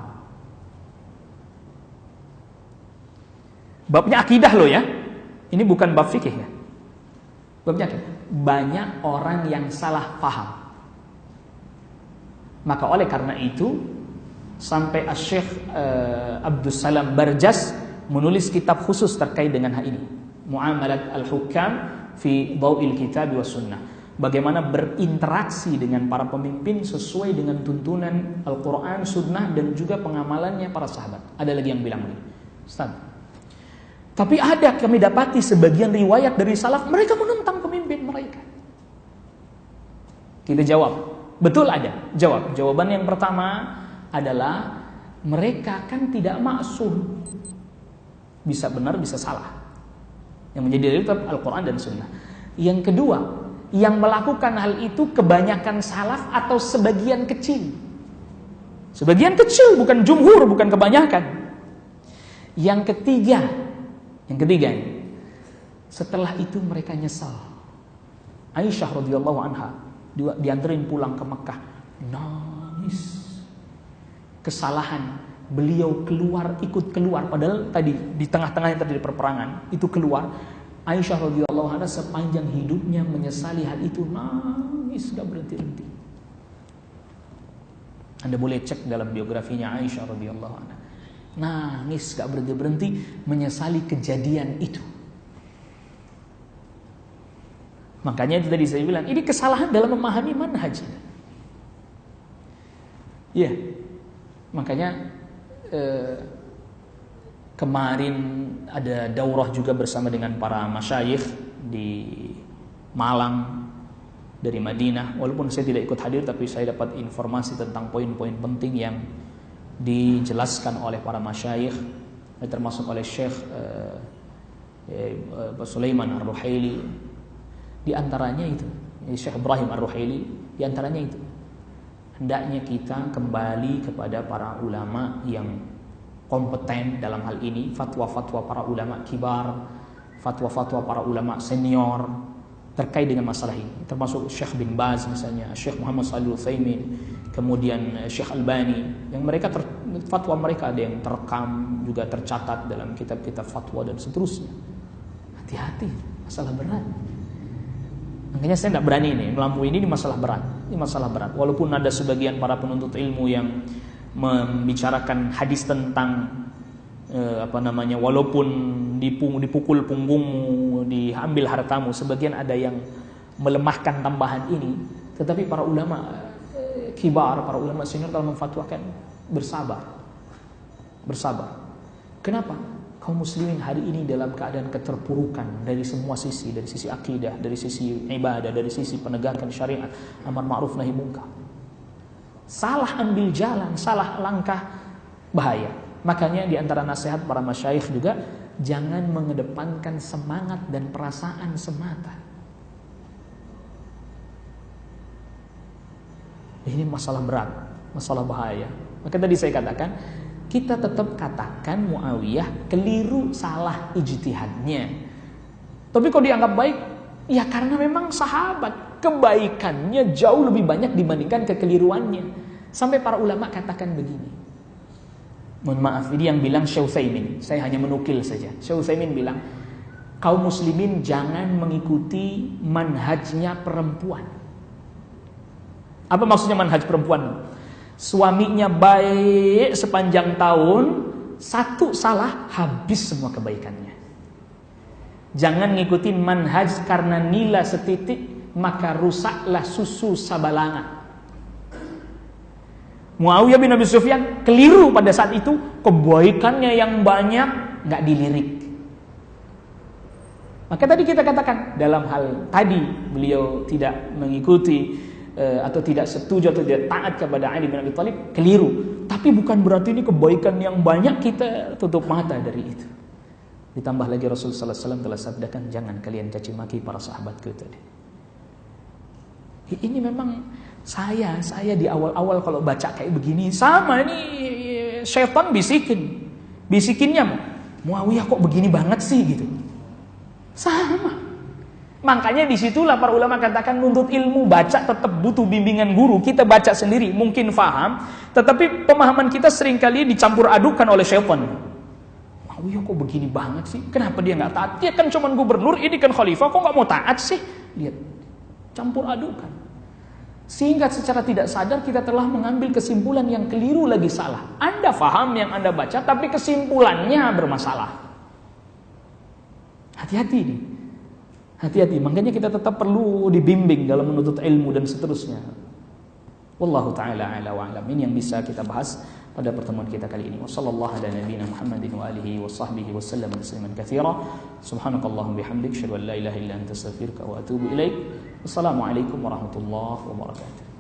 Babnya akidah loh ya. Ini bukan bab fikih ya. Babnya akidah. Banyak orang yang salah paham. Maka oleh karena itu sampai Syekh Abdus Salam Barjas menulis kitab khusus terkait dengan hal ini, Muamalat al-Hukam fi Dhaw'il Kitab wa Sunnah. Bagaimana berinteraksi dengan para pemimpin sesuai dengan tuntunan Al-Quran, Sunnah, dan juga pengamalannya para sahabat. Ada lagi yang bilang begini, Ustaz, tapi ada kami dapati sebagian riwayat dari salaf mereka menentang pemimpin mereka. Kita jawab, betul ada. Jawaban yang pertama adalah mereka kan tidak maksum. Bisa benar, bisa salah. Yang menjadi dalil tetap Al-Quran dan Sunnah. Yang kedua, yang melakukan hal itu kebanyakan salaf atau sebagian kecil. Sebagian kecil, bukan jumhur, bukan kebanyakan. Yang ketiga ini, setelah itu mereka nyesal. Aisyah radhiyallahu anha dianterin pulang ke Mekah, nangis. Kesalahan beliau ikut keluar, padahal tadi di tengah-tengahnya terjadi perperangan, itu keluar. Aisyah radhiyallahu anha sepanjang hidupnya menyesali hal itu, nangis gak berhenti-henti. Anda boleh cek dalam biografinya Aisyah radhiyallahu anha. Nangis gak berhenti-berhenti menyesali kejadian itu. Makanya itu tadi saya bilang, ini kesalahan dalam memahami manhaj. Iya. Makanya kemarin ada daurah juga bersama dengan para masyayikh di Malang dari Madinah. Walaupun saya tidak ikut hadir, tapi saya dapat informasi tentang poin-poin penting yang dijelaskan oleh para masyayikh, termasuk oleh Syekh Sulaiman Ar-Ruhaili. Di antaranya itu, Syekh Ibrahim Ar-Ruhaili, di antaranya itu, hendaknya kita kembali kepada para ulama yang kompeten dalam hal ini, fatwa-fatwa para ulama kibar, fatwa-fatwa para ulama senior terkait dengan masalah ini, termasuk Syekh bin Baz misalnya, Syekh Muhammad Shalih Al-Utsaimin, kemudian Syekh Albani, yang mereka fatwa mereka ada yang terekam juga tercatat dalam kitab-kitab fatwa dan seterusnya. Hati-hati, masalah berat. Makanya saya tidak berani nih melampaui ini masalah berat. Ini masalah berat. Walaupun ada sebagian para penuntut ilmu yang membicarakan hadis tentang walaupun dipukul punggungmu, diambil hartamu, sebagian ada yang melemahkan tambahan ini. Tetapi para ulama kibar, para ulama senior kalau memfatwakan bersabar. Kenapa? kaum muslimin hari ini dalam keadaan keterpurukan dari semua sisi, dari sisi akidah, dari sisi ibadah, dari sisi penegakan syariat, amar ma'ruf nahi munkar. Salah ambil jalan, salah langkah, bahaya. Makanya di antara nasihat para masyayikh juga, jangan mengedepankan semangat dan perasaan semata. Ini masalah berat, masalah bahaya. Maka tadi saya katakan, kita tetap katakan Muawiyah keliru, salah ijtihadnya. Tapi kok dianggap baik? Ya karena memang sahabat, kebaikannya jauh lebih banyak dibandingkan kekeliruannya. Sampai para ulama katakan begini. Mohon maaf, ini yang bilang Syekh Utsaimin. Saya hanya menukil saja. Syekh Utsaimin bilang, kaum muslimin jangan mengikuti manhajnya perempuan. Apa maksudnya manhaj perempuan? Suaminya baik sepanjang tahun, satu salah habis semua kebaikannya. Jangan ngikutin manhaj karena nila setitik maka rusaklah susu sabalanga. Muawiyah bin Abi Sufyan keliru pada saat itu, kebaikannya yang banyak nggak dilirik. Maka tadi kita katakan dalam hal tadi beliau tidak mengikuti atau tidak setuju atau tidak taat kepada Ali bin Abi Thalib, keliru. Tapi bukan berarti ini kebaikan yang banyak kita tutup mata dari itu. Ditambah lagi Rasulullah SAW telah sabdakan, jangan kalian caci maki para sahabatku tadi. Ini memang saya di awal-awal kalau baca kayak begini, sama ini syaitan bisikinnya, Muawiyah kok begini banget sih gitu. Sama. Makanya disitulah para ulama katakan nuntut ilmu, baca tetap butuh bimbingan guru. Kita baca sendiri mungkin faham, tetapi pemahaman kita seringkali dicampur adukan oleh syaitan. Muawiyah kok begini banget sih? Kenapa dia nggak taat? Dia kan cuma gubernur, ini kan khalifah, kok nggak mau taat sih? Lihat, campur adukan. Sehingga secara tidak sadar kita telah mengambil kesimpulan yang keliru lagi salah. Anda faham yang Anda baca, tapi kesimpulannya bermasalah. Hati-hati nih. Hati-hati, makanya kita tetap perlu dibimbing dalam menuntut ilmu dan seterusnya. Wallahu ta'ala a'la wa a'lam. Ini yang bisa kita bahas pada pertemuan kita kali ini. Wassallallahu ala nabiyyina Muhammadin wa alihi wa sahbihi wa sallam tasliman katsira. Subhanakallahumma bihamdik, asyhadu an la ilaha illa anta astaghfiruka wa atubu ilaik. Wassalamualaikum warahmatullahi wabarakatuh.